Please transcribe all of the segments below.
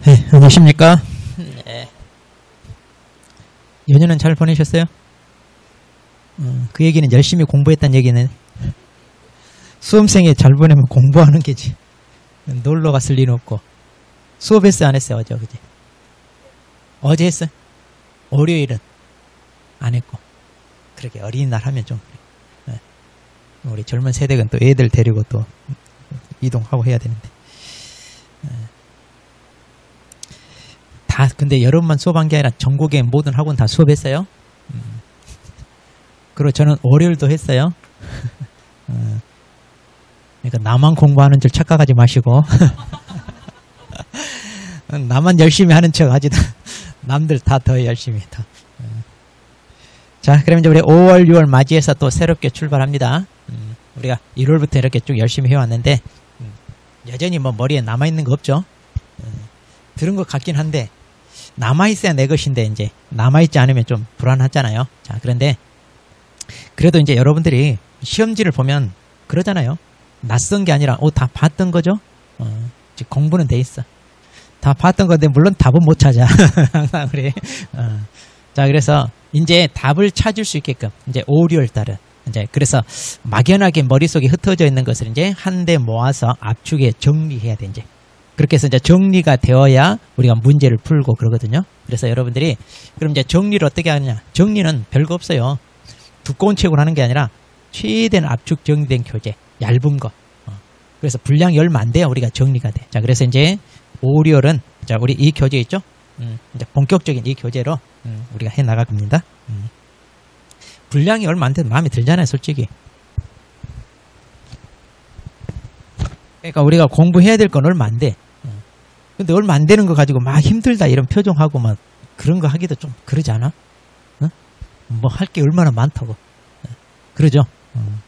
네, 안녕하십니까? 네. 연휴는 잘 보내셨어요? 그 얘기는 열심히 공부했다는 얘기는 수험생이 잘 보내면 공부하는 게지. 놀러 갔을 리는 없고. 수업했어요, 안 했어요, 어제, 그제? 어제 했어요? 월요일은 안 했고. 그렇게 어린이날 하면 좀 그래. 네. 우리 젊은 세대는 또 애들 데리고 또 이동하고 해야 되는데. 다 근데 여러분만 수업한 게 아니라 전국의 모든 학원 다 수업했어요. 그리고 저는 월요일도 했어요. 그러니까 나만 공부하는 줄 착각하지 마시고 나만 열심히 하는 척 하지 남들 다 더 열심히 다. 자, 그럼 이제 우리 5월 6월 맞이해서 또 새롭게 출발합니다. 우리가 1월부터 이렇게 쭉 열심히 해왔는데 여전히 뭐 머리에 남아있는 거 없죠. 들은 것 같긴 한데 남아있어야 내 것인데 이제 남아있지 않으면 좀 불안하잖아요. 자, 그런데 그래도 이제 여러분들이 시험지를 보면 그러잖아요. 낯선 게 아니라 다 봤던 거죠. 공부는 돼 있어. 다 봤던 건데 물론 답은 못 찾아. 항상 우리. 자, 그래서 이제 답을 찾을 수 있게끔 이제 5, 6월 달은 이제 그래서 막연하게 머릿속에 흩어져 있는 것을 이제 한데 모아서 압축에 정리해야 돼 이제. 그렇게 해서 이제 정리가 되어야 우리가 문제를 풀고 그러거든요. 그래서 여러분들이 그럼 이제 정리를 어떻게 하느냐? 정리는 별거 없어요. 두꺼운 책으로 하는 게 아니라 최대한 압축 정리된 교재, 얇은 거. 그래서 분량이 얼마 안 돼야 우리가 정리가 돼. 자, 그래서 이제 5, 6월은 자, 우리 이 교재 있죠? 이제 본격적인 이 교재로 우리가 해 나갈 겁니다. 분량이 얼마 안 돼도 마음에 들잖아요, 솔직히. 그러니까 우리가 공부해야 될 건 얼마 안 돼. 근데 얼마 안 되는 거 가지고 막 힘들다 이런 표정하고 막 그런 거 하기도 좀 그러지 않아? 뭐 할 게 얼마나 많다고. 그러죠?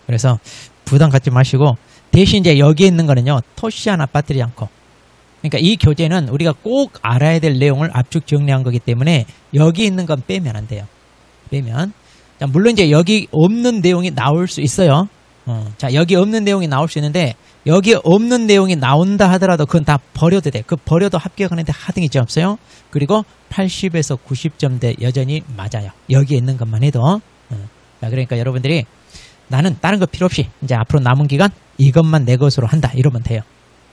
그래서 부담 갖지 마시고 대신 이제 여기에 있는 거는요, 토시 하나 빠뜨리지 않고. 그러니까 이 교재는 우리가 꼭 알아야 될 내용을 압축 정리한 거기 때문에 여기 있는 건 빼면 안 돼요. 빼면. 자, 물론 이제 여기 없는 내용이 나올 수 있어요. 자, 여기 없는 내용이 나올 수 있는데 여기 없는 내용이 나온다 하더라도 그건 다 버려도 돼. 그 버려도 합격하는데 하등이지 없어요. 그리고 80에서 90점대 여전히 맞아요. 여기에 있는 것만 해도. 자, 그러니까 여러분들이 나는 다른 거 필요 없이 이제 앞으로 남은 기간 이것만 내 것으로 한다. 이러면 돼요.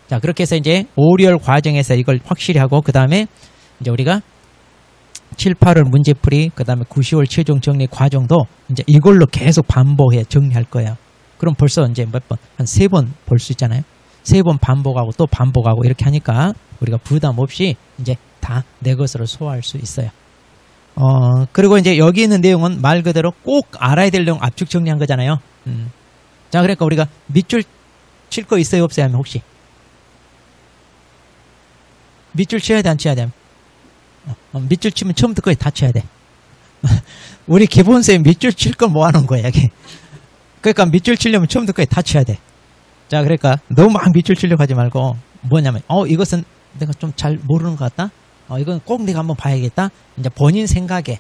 자, 그렇게 해서 이제 5, 6월 과정에서 이걸 확실히 하고 그 다음에 이제 우리가 7, 8월 문제풀이 그 다음에 9, 10월 최종 정리 과정도 이제 이걸로 계속 반복해 정리할 거예요. 그럼 벌써 이제 몇 번, 한 3번 볼 수 있잖아요. 3번 반복하고 또 반복하고 이렇게 하니까 우리가 부담 없이 이제 다 내 것으로 소화할 수 있어요. 그리고 이제 여기 있는 내용은 말 그대로 꼭 알아야 될 내용 압축 정리한 거잖아요. 자, 그러니까 우리가 밑줄 칠 거 있어요, 없어요? 하면 혹시? 밑줄 쳐야 돼, 안 쳐야 돼? 밑줄 치면 처음부터 거의 다 쳐야 돼. 우리 기본쌤 밑줄 칠 걸 모아놓은 거야, 여기. 그러니까 밑줄 치려면 처음부터 거의 다 쳐야 돼. 자, 그러니까 너무 막 밑줄 치려고 하지 말고 뭐냐면 이것은 내가 좀 잘 모르는 것 같다. 이건 꼭 내가 한번 봐야겠다. 이제 본인 생각에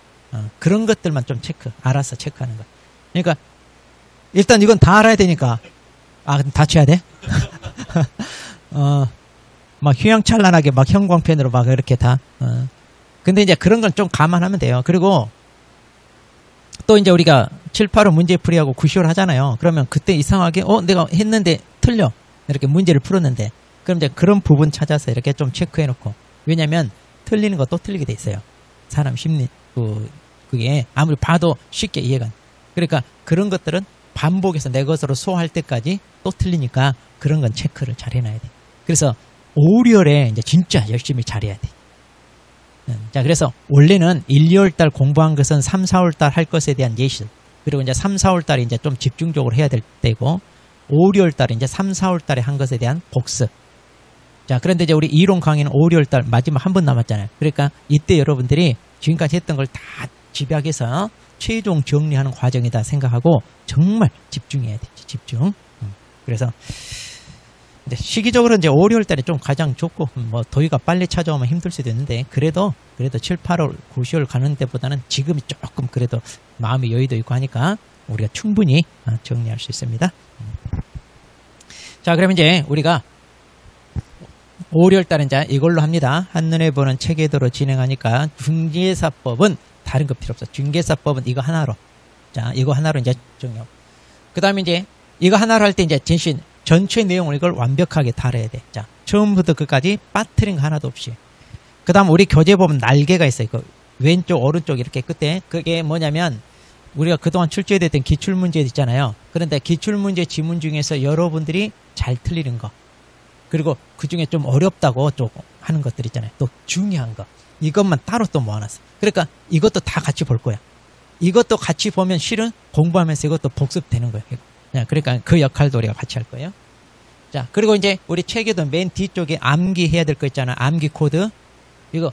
그런 것들만 좀 알아서 체크하는 거. 그러니까 일단 이건 다 알아야 되니까 다 쳐야 돼. 막 휘황찬란하게 막 형광펜으로 막 이렇게 다. 근데 이제 그런 건 좀 감안하면 돼요. 그리고 또 이제 우리가 7, 8월 문제풀이하고 9, 10월 하잖아요. 그러면 그때 이상하게 내가 했는데 틀려. 이렇게 문제를 풀었는데 그럼 이제 그런 부분 찾아서 이렇게 좀 체크해 놓고. 왜냐면 틀리는 거 또 틀리게 돼 있어요. 사람 심리 그게 아무리 봐도 쉽게 이해가 안 돼. 그러니까 그런 것들은 반복해서 내 것으로 소화할 때까지 또 틀리니까 그런 건 체크를 잘 해놔야 돼. 그래서 5, 6월에 이제 진짜 열심히 잘해야 돼. 자, 그래서 원래는 1, 2월 달 공부한 것은 3, 4월 달 할 것에 대한 예시. 그리고 이제 3, 4월 달에 이제 좀 집중적으로 해야 될 때고 5, 6월 달에 이제 3, 4월 달에 한 것에 대한 복습. 자, 그런데 이제 우리 이론 강의는 5, 6월 달 마지막 한 번 남았잖아요. 그러니까 이때 여러분들이 지금까지 했던 걸 다 집약해서 최종 정리하는 과정이다 생각하고 정말 집중해야 돼. 집중. 그래서 근데 시기적으로 이제 5, 6월 달에 좀 가장 좋고 뭐 더위가 빨리 찾아오면 힘들 수도 있는데 그래도 7, 8월, 9, 10월 가는 데보다는 지금이 조금 그래도 마음의 여유도 있고 하니까 우리가 충분히 정리할 수 있습니다. 자, 그러면 이제 우리가 5, 6월 달은 이제 이걸로 합니다. 한눈에 보는 체계도로 진행하니까 중개사법은 다른 거 필요 없어. 중개사법은 이거 하나로. 자, 이거 하나로 이제 정리하고. 그 다음에 이제 이거 하나로 할 때 이제 전체 내용을 이걸 완벽하게 다뤄야 돼. 자, 처음부터 끝까지 빠뜨린 거 하나도 없이. 그 다음 우리 교재 보면 날개가 있어요. 그 왼쪽, 오른쪽 이렇게 끝에. 그게 뭐냐면 우리가 그동안 출제됐던 기출문제 있잖아요. 그런데 기출문제 지문 중에서 여러분들이 잘 틀리는 거. 그리고 그 중에 좀 어렵다고 조금 하는 것들 있잖아요. 또 중요한 거. 이것만 따로 또 모아놨어. 그러니까 이것도 다 같이 볼 거야. 이것도 같이 보면 실은 공부하면서 이것도 복습되는 거예요. 그러니까 그 역할도 우리가 같이 할 거예요. 자, 그리고 이제 우리 책에도 맨 뒤쪽에 암기해야 될 거 있잖아. 암기 코드. 이거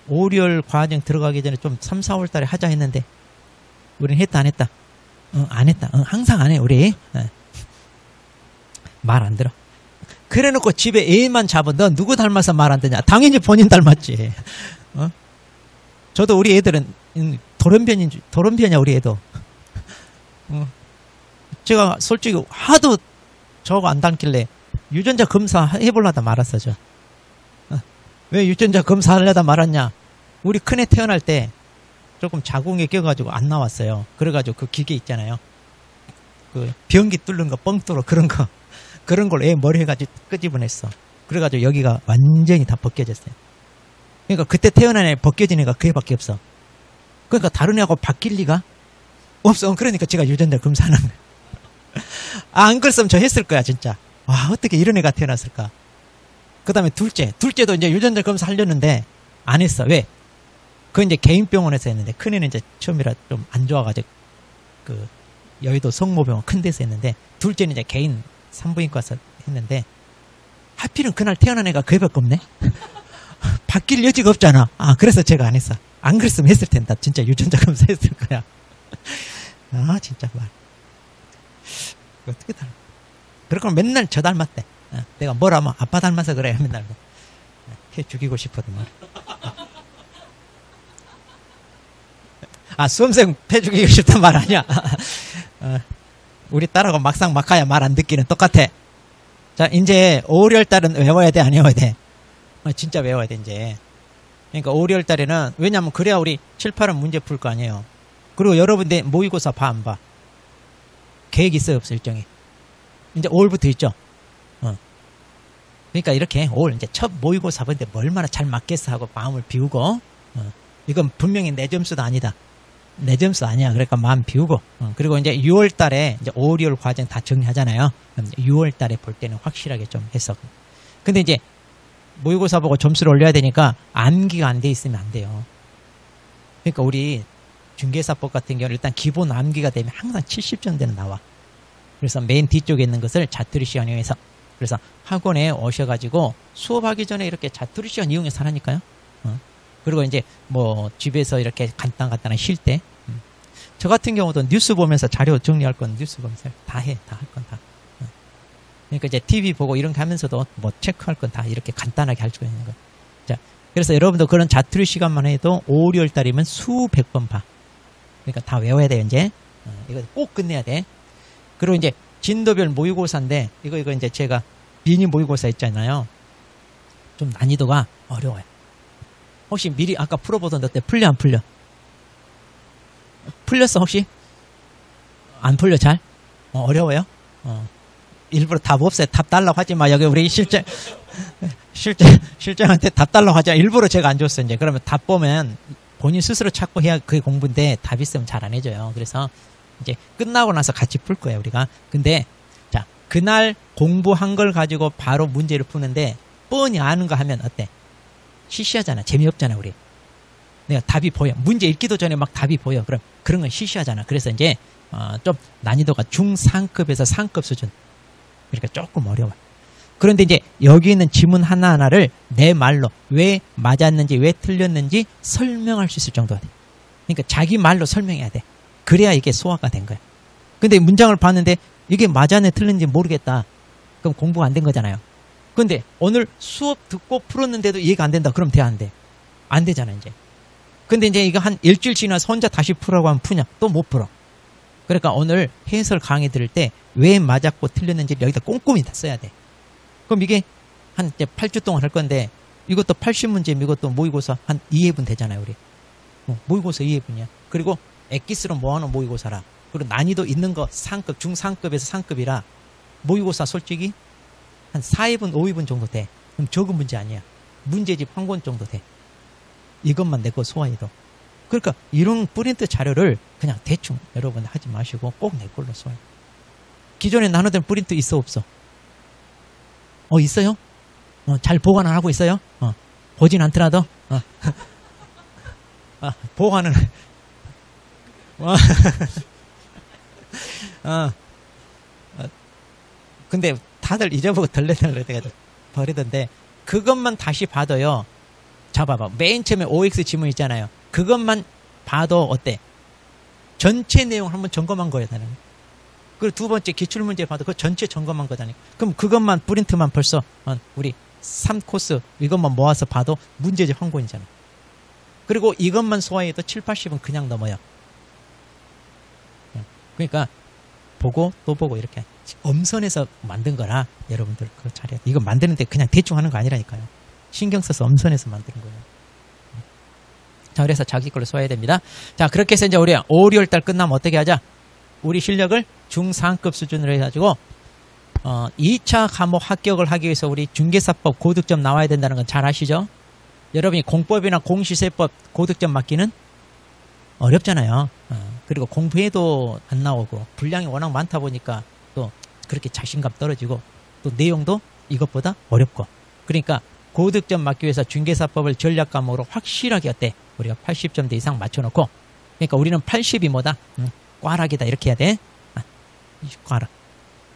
5, 6월 과정 들어가기 전에 좀 3, 4월 달에 하자 했는데 우리는 했다 안 했다? 안 했다. 항상 안 해 우리. 말 안 들어. 그래놓고 집에 애만 잡아. 너 누구 닮아서 말 안 되냐? 당연히 본인 닮았지. 저도 우리 애들은 도련변이야 우리 애도. 제가 솔직히 하도 저거 안 닮길래 유전자 검사 해보려다 말았어. 왜 유전자 검사하려다 말았냐? 우리 큰애 태어날 때 조금 자궁에 껴가지고 안 나왔어요. 그래가지고 그 기계 있잖아요. 그 변기 뚫는 거 뻥 뚫어 그런 걸 애 머리 해가지고 끄집어냈어. 그래가지고 여기가 완전히 다 벗겨졌어요. 그러니까 그때 태어난 애 벗겨진 애가 그 애밖에 없어. 그러니까 다른 애하고 바뀔 리가 없어. 그러니까 제가 유전자 검사하는 거야. 안 그랬으면 저 했을 거야 진짜. 와, 어떻게 이런 애가 태어났을까. 그 다음에 둘째도 이제 유전자 검사 하려는데 안 했어. 왜? 그건 이제 개인 병원에서 했는데 큰애는 이제 처음이라 좀 안 좋아가지고 그 여의도 성모병원 큰 데서 했는데 둘째는 이제 개인 산부인과에서 했는데 하필은 그날 태어난 애가 그 애밖에 없네. 바뀔 여지가 없잖아. 그래서 제가 안 했어. 안 그랬으면 했을 텐데 진짜 유전자 검사 했을 거야. 진짜 말 어떻게 닮아. 그러고 맨날 저 닮았대. 내가 뭐라면 아빠 닮아서 그래 맨날 해 죽이고 싶거든. 수험생 패 죽이고 싶단 말 아니야. 우리 딸하고 막상 막하야 말 안 듣기는 똑같아. 자, 이제 5, 6월 달은 외워야 돼, 안 외워야 돼? 진짜 외워야 돼, 이제. 그러니까 5, 6월 달에는, 왜냐면 그래야 우리 7, 8은 문제 풀 거 아니에요. 그리고 여러분들 모의고사 봐, 안 봐? 계획 있어요, 없어, 일정이? 이제 5월부터 있죠? 그러니까 이렇게 5월, 이제 첫 모의고사 보는데 얼마나 잘 맞겠어 하고 마음을 비우고, 이건 분명히 내 점수도 아니다. 내 점수 아니야. 그러니까 마음 비우고. 그리고 이제 6월 달에 이제 5, 6월 과정 다 정리하잖아요. 6월 달에 볼 때는 확실하게 좀 했어. 근데 이제 모의고사 보고 점수를 올려야 되니까 암기가 안 돼 있으면 안 돼요. 그러니까 우리 중개사법 같은 경우는 일단 기본 암기가 되면 항상 70점대는 나와. 그래서 맨 뒤쪽에 있는 것을 자투리 시간 이용해서. 그래서 학원에 오셔가지고 수업하기 전에 이렇게 자투리 시간 이용해서 하라니까요. 그리고 이제 뭐 집에서 이렇게 간단한 쉴 때. 저 같은 경우도 뉴스 보면서 자료 정리할 건 뉴스 보면서 다 해. 다 할 건 다. 그러니까 이제 TV 보고 이런 거 하면서도 뭐 체크할 건 다 이렇게 간단하게 할 수가 있는 거예요. 자, 그래서 여러분도 그런 자투리 시간만 해도 5, 6월 달이면 수백 번 봐. 그러니까 다 외워야 돼요, 이제. 이거 꼭 끝내야 돼. 그리고 이제 진도별 모의고사인데, 이거 이제 제가 미니 모의고사 있잖아요. 좀 난이도가 어려워요. 혹시 미리 아까 풀어보던 데 풀려 안 풀려? 풀렸어 혹시? 안 풀려 잘? 어려워요? 일부러 답 없어요. 답 달라고 하지 마. 여기 우리 실장한테 답 달라고 하지 마. 일부러 제가 안 줬어요. 이제 그러면 답 보면 본인 스스로 찾고 해야 그게 공부인데 답 있으면 잘 안 해줘요. 그래서 이제 끝나고 나서 같이 풀 거예요 우리가. 근데 자, 그날 공부한 걸 가지고 바로 문제를 푸는데 뻔히 아는 거 하면 어때? 시시하잖아. 재미없잖아 우리. 내가 답이 보여. 문제 읽기도 전에 막 답이 보여. 그럼 그런 건 시시하잖아. 그래서 이제 좀 난이도가 중상급에서 상급 수준. 그러니까 조금 어려워. 그런데 이제 여기 있는 지문 하나하나를 내 말로 왜 맞았는지 왜 틀렸는지 설명할 수 있을 정도가 돼. 그러니까 자기 말로 설명해야 돼. 그래야 이게 소화가 된 거야. 근데 문장을 봤는데 이게 맞았네 틀렸는지 모르겠다. 그럼 공부가 안 된 거잖아요. 근데 오늘 수업 듣고 풀었는데도 이해가 안 된다. 그럼 돼, 안 돼? 안 되잖아, 이제. 근데 이제 이거 한 일주일 지나서 혼자 다시 풀라고 하면 푸냐? 또 못 풀어. 그러니까 오늘 해설 강의 들을 때 왜 맞았고 틀렸는지 여기다 꼼꼼히 다 써야 돼. 그럼 이게 한 이제 8주 동안 할 건데 이것도 80문제면 이것도 모의고사 한 2회분 되잖아요, 우리. 모의고사 2회분이야. 그리고 엑기스로 모아놓은 모의고사라. 그리고 난이도 있는 거 상급, 중상급에서 상급이라 모의고사 솔직히 한 4회분, 5회분 정도 돼. 그럼 적은 문제 아니야. 문제집 한 권 정도 돼. 이것만 내 거 소화해도. 그러니까 이런 프린트 자료를 그냥 대충 여러분 하지 마시고 꼭 내 걸로 소화해. 기존에 나누던 프린트 있어 없어? 있어요? 잘 보관을 하고 있어요? 보진 않더라도 보관은 근데 다들 잊어보고 덜레덜레 돼가지고 버리던데 그것만 다시 봐도요. 잡아봐. 맨 처음에 OX 지문 있잖아요. 그것만 봐도 어때? 전체 내용 한번 점검한 거예요. 나는. 그리고 두 번째 기출문제 봐도 그 전체 점검한 거다니까. 그럼 그것만 프린트만 벌써 우리 3코스 이것만 모아서 봐도 문제집 한 권이잖아. 그리고 이것만 소화해도 7, 80은 그냥 넘어요. 그러니까 보고 또 보고 이렇게 엄선해서 만든 거라 여러분들 그거 잘해야 돼. 이거 만드는데 그냥 대충 하는 거 아니라니까요. 신경 써서 엄선해서 만드는 거예요. 자, 그래서 자기 걸로 소화해야 됩니다. 자, 그렇게 해서 이제 우리 5, 6월달 끝나면 어떻게 하자? 우리 실력을 중상급 수준으로 해가지고 2차 과목 합격을 하기 위해서 우리 중개사법 고득점 나와야 된다는 건 잘 아시죠? 여러분이 공법이나 공시세법 고득점 맞기는 어렵잖아요. 그리고 공부해도 안 나오고 분량이 워낙 많다 보니까 또 그렇게 자신감 떨어지고 또 내용도 이것보다 어렵고 그러니까 고득점 맞기 위해서 중개사법을 전략 과목으로 확실하게 어때? 우리가 80점대 이상 맞춰놓고 그러니까 우리는 80이 뭐다? 꽈락이다 이렇게 해야 돼. 꽈락.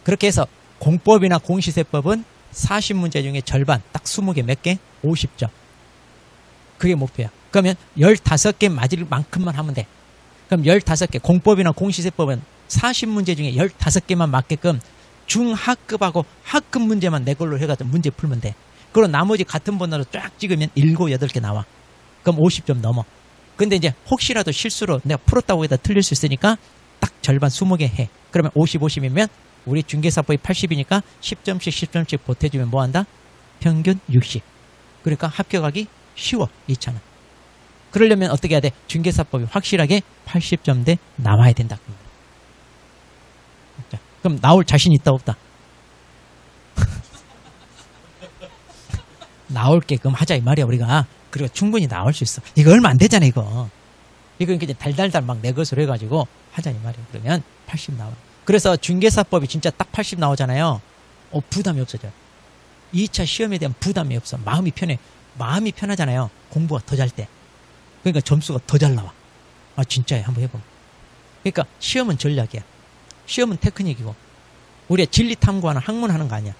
그렇게 해서 공법이나 공시세법은 40문제 중에 절반 딱 20개 몇 개? 50점. 그게 목표야. 그러면 15개 맞을 만큼만 하면 돼. 그럼 15개 공법이나 공시세법은 40문제 중에 15개만 맞게끔 중하급하고 하급 문제만 내 걸로 해가지고 문제 풀면 돼. 그리고 나머지 같은 번호로 쫙 찍으면 7, 8개 나와. 그럼 50점 넘어. 근데 이제 혹시라도 실수로 내가 풀었다고 해도 틀릴 수 있으니까 딱 절반 20개 해. 그러면 50, 50이면 우리 중개사법이 80이니까 10점씩 10점씩 보태주면 뭐한다? 평균 60. 그러니까 합격하기 쉬워. 2차는. 그러려면 어떻게 해야 돼? 중개사법이 확실하게 80점대 나와야 된다. 자, 그럼 나올 자신 있다 없다? 나올게끔 하자 이 말이야 우리가. 그리고 충분히 나올 수 있어. 이거 얼마 안 되잖아 이거. 이거 이제 달달달 막 내 것으로 해가지고 하자 이 말이야. 그러면 80 나와. 그래서 중개사법이 진짜 딱 80 나오잖아요. 부담이 없어져요. 2차 시험에 대한 부담이 없어. 마음이 편해. 마음이 편하잖아요. 공부가 더 잘 때. 그러니까 점수가 더 잘 나와. 진짜예요. 한번 해보면. 그러니까 시험은 전략이야. 시험은 테크닉이고 우리가 진리 탐구하는 학문하는 거 아니야.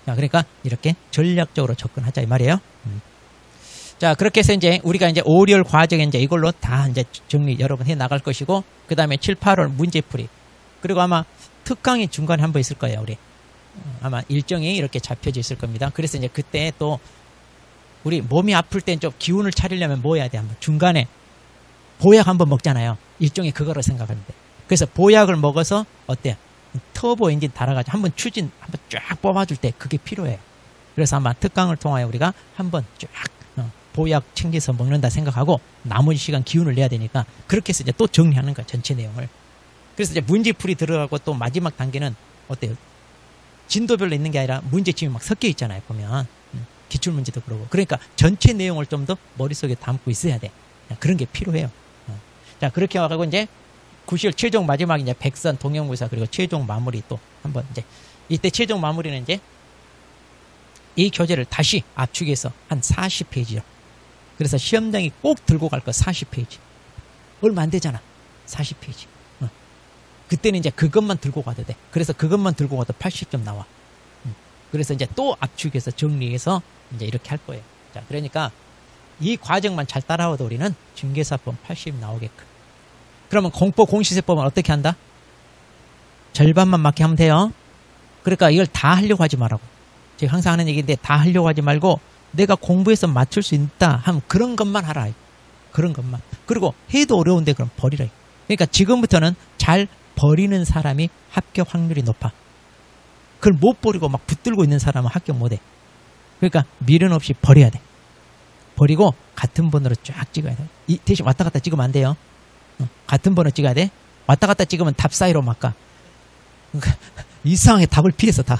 자, 그러니까 이렇게 전략적으로 접근하자 이 말이에요. 자, 그렇게 해서 이제 우리가 이제 5, 6월 과정에 이제 이걸로 다 이제 정리 여러 번 해 나갈 것이고, 그 다음에 7, 8월 문제풀이. 그리고 아마 특강이 중간에 한번 있을 거예요, 우리. 아마 일정이 이렇게 잡혀져 있을 겁니다. 그래서 이제 그때 또 우리 몸이 아플 땐 좀 기운을 차리려면 뭐 해야 돼? 한번 중간에 보약 한번 먹잖아요. 일종의 그거로 생각하면 돼. 그래서 보약을 먹어서 어때요? 터보 엔진 달아가지고 한번 추진 한번 쫙 뽑아줄 때 그게 필요해요. 그래서 아마 특강을 통하여 우리가 한번 쫙 보약 챙겨서 먹는다 생각하고 나머지 시간 기운을 내야 되니까 그렇게 해서 이제 또 정리하는 거야, 전체 내용을. 그래서 이제 문제풀이 들어가고 또 마지막 단계는 어때요? 진도별로 있는 게 아니라 문제집이 막 섞여 있잖아요, 보면. 기출문제도 그러고. 그러니까 전체 내용을 좀 더 머릿속에 담고 있어야 돼. 그런 게 필요해요. 자, 그렇게 와가고 이제 9시월 최종 마지막 이제 백선 동영무사 그리고 최종 마무리 또 한번 이제 이때 최종 마무리는 이제 이 교재를 다시 압축해서 한 40페이지요. 그래서 시험장이 꼭 들고 갈 거 40페이지. 얼마 안 되잖아. 40페이지. 그때는 이제 그것만 들고 가도 돼. 그래서 그것만 들고 가도 80점 나와. 그래서 이제 또 압축해서 정리해서 이제 이렇게 할 거예요. 자, 그러니까 이 과정만 잘 따라와도 우리는 중개사법 80 나오게끔. 그러면 공법 공시세법은 어떻게 한다? 절반만 맞게 하면 돼요. 그러니까 이걸 다 하려고 하지 말라고. 제가 항상 하는 얘기인데 다 하려고 하지 말고 내가 공부해서 맞출 수 있다 하면 그런 것만 하라. 그런 것만. 그리고 해도 어려운데 그럼 버리라. 그러니까 지금부터는 잘 버리는 사람이 합격 확률이 높아. 그걸 못 버리고 막 붙들고 있는 사람은 합격 못 해. 그러니까 미련 없이 버려야 돼. 버리고 같은 번호로 쫙 찍어야 돼. 대신 왔다 갔다 찍으면 안 돼요. 같은 번호 찍어야 돼. 왔다 갔다 찍으면 답 사이로 막 가. 그러니까 이상하게 답을 피해서 다.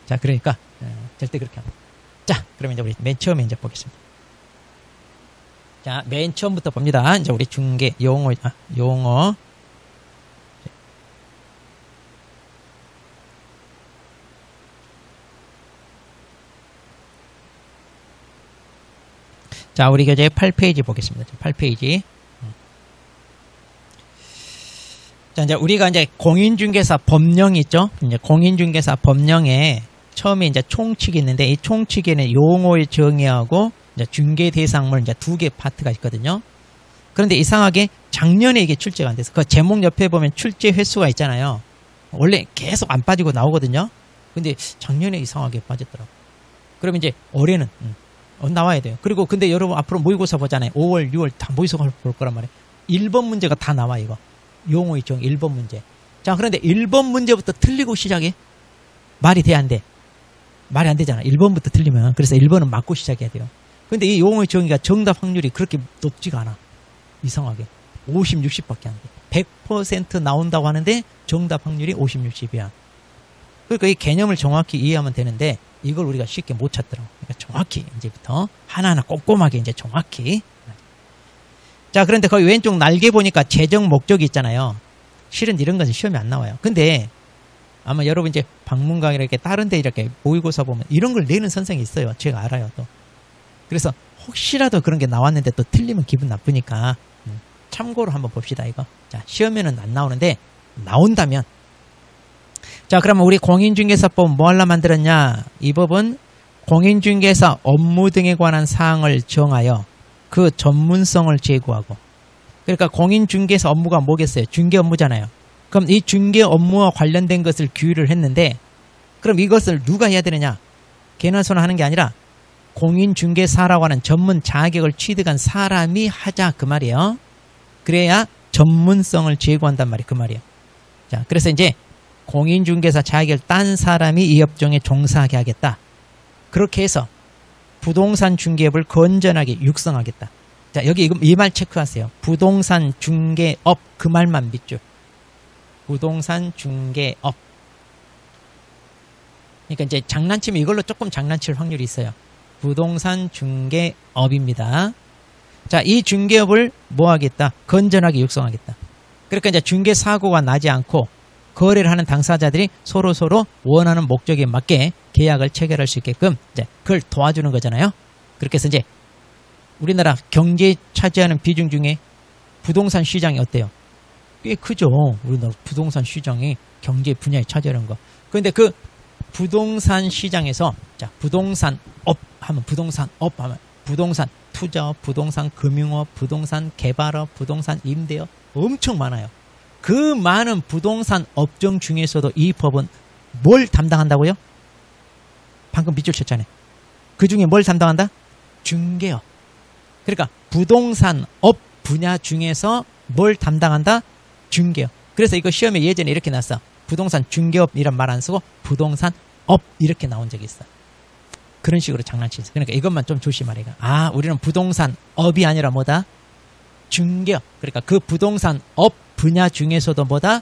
자, 그러니까 절대 그렇게 하면. 자, 그러면 이제 우리 맨 처음에 이제 보겠습니다. 자, 맨 처음부터 봅니다. 이제 우리 중개 용어. 자, 우리 교재 8페이지 보겠습니다. 8페이지. 자, 이제 우리가 이제 공인중개사 법령 있죠? 이제 공인중개사 법령에 처음에 이제 총칙이 있는데 이 총칙에는 용어의 정의하고 이제 중개 대상물 이제 두 개 파트가 있거든요. 그런데 이상하게 작년에 이게 출제가 안 돼서 그 제목 옆에 보면 출제 횟수가 있잖아요. 원래 계속 안 빠지고 나오거든요. 근데 작년에 이상하게 빠졌더라고요. 그러면 이제 올해는 나와야 돼요. 그리고 근데 여러분 앞으로 모의고사 보잖아요. 5월, 6월 다 모의고사 볼 거란 말이에요. 1번 문제가 다 나와 이거. 용어의 정 1번 문제. 자, 그런데 1번 문제부터 틀리고 시작해? 말이 돼, 안 돼? 말이 안 되잖아. 1번부터 틀리면. 그래서 1번은 맞고 시작해야 돼요. 근데 이 용어의 정의가 정답 확률이 그렇게 높지가 않아. 이상하게. 50, 60밖에 안 돼. 100% 나온다고 하는데 정답 확률이 50, 60이야. 그러니까 이 개념을 정확히 이해하면 되는데 이걸 우리가 쉽게 못 찾더라고. 그러니까 정확히 이제부터 하나하나 꼼꼼하게 이제 정확히. 자, 그런데 거기 왼쪽 날개 보니까 재정 목적이 있잖아요. 실은 이런 것은 시험에 안 나와요. 근데 아마 여러분 이제 방문강이나 이렇게 다른 데 이렇게 모의고사 보면 이런 걸 내는 선생이 있어요. 제가 알아요, 또. 그래서 혹시라도 그런 게 나왔는데 또 틀리면 기분 나쁘니까 참고로 한번 봅시다, 이거. 자, 시험에는 안 나오는데 나온다면. 자, 그러면 우리 공인중개사법 뭐 하려 만들었냐? 이 법은 공인중개사 업무 등에 관한 사항을 정하여 그 전문성을 제고하고. 그러니까 공인중개사 업무가 뭐겠어요? 중개 업무잖아요. 그럼 이 중개 업무와 관련된 것을 규율을 했는데 그럼 이것을 누가 해야 되느냐? 개나 소나 하는 게 아니라 공인중개사라고 하는 전문 자격을 취득한 사람이 하자 그 말이에요. 그래야 전문성을 제고한단 말이에요. 그 말이에요. 자, 그래서 이제 공인중개사 자격을 딴 사람이 이 업종에 종사하게 하겠다. 그렇게 해서 부동산 중개업을 건전하게 육성하겠다. 자, 여기 이 말 체크하세요. 부동산 중개업 그 말만 밑줄. 부동산 중개업. 그러니까 이제 장난치면 이걸로 조금 장난칠 확률이 있어요. 부동산 중개업입니다. 자, 이 중개업을 뭐 하겠다? 건전하게 육성하겠다. 그러니까 이제 중개 사고가 나지 않고 거래를 하는 당사자들이 서로 원하는 목적에 맞게 계약을 체결할 수 있게끔 이제 그걸 도와주는 거잖아요. 그렇게 해서 이제 우리나라 경제에 차지하는 비중 중에 부동산 시장이 어때요? 꽤 크죠. 우리나라 부동산 시장이 경제 분야에 차지하는 거. 그런데 그 부동산 시장에서 자, 부동산 업 하면 부동산 투자업, 부동산 금융업, 부동산 개발업, 부동산 임대업 엄청 많아요. 그 많은 부동산 업종 중에서도 이 법은 뭘 담당한다고요? 방금 밑줄 쳤잖아요. 그 중에 뭘 담당한다? 중개업. 그러니까 부동산 업 분야 중에서 뭘 담당한다? 중개업. 그래서 이거 시험에 예전에 이렇게 나왔어. 부동산 중개업이란 말 안 쓰고 부동산 업 이렇게 나온 적이 있어. 그런 식으로 장난치지. 그러니까 이것만 좀 조심하래. 아, 우리는 부동산 업이 아니라 뭐다? 중개업. 그러니까 그 부동산 업 분야 중에서도 뭐다?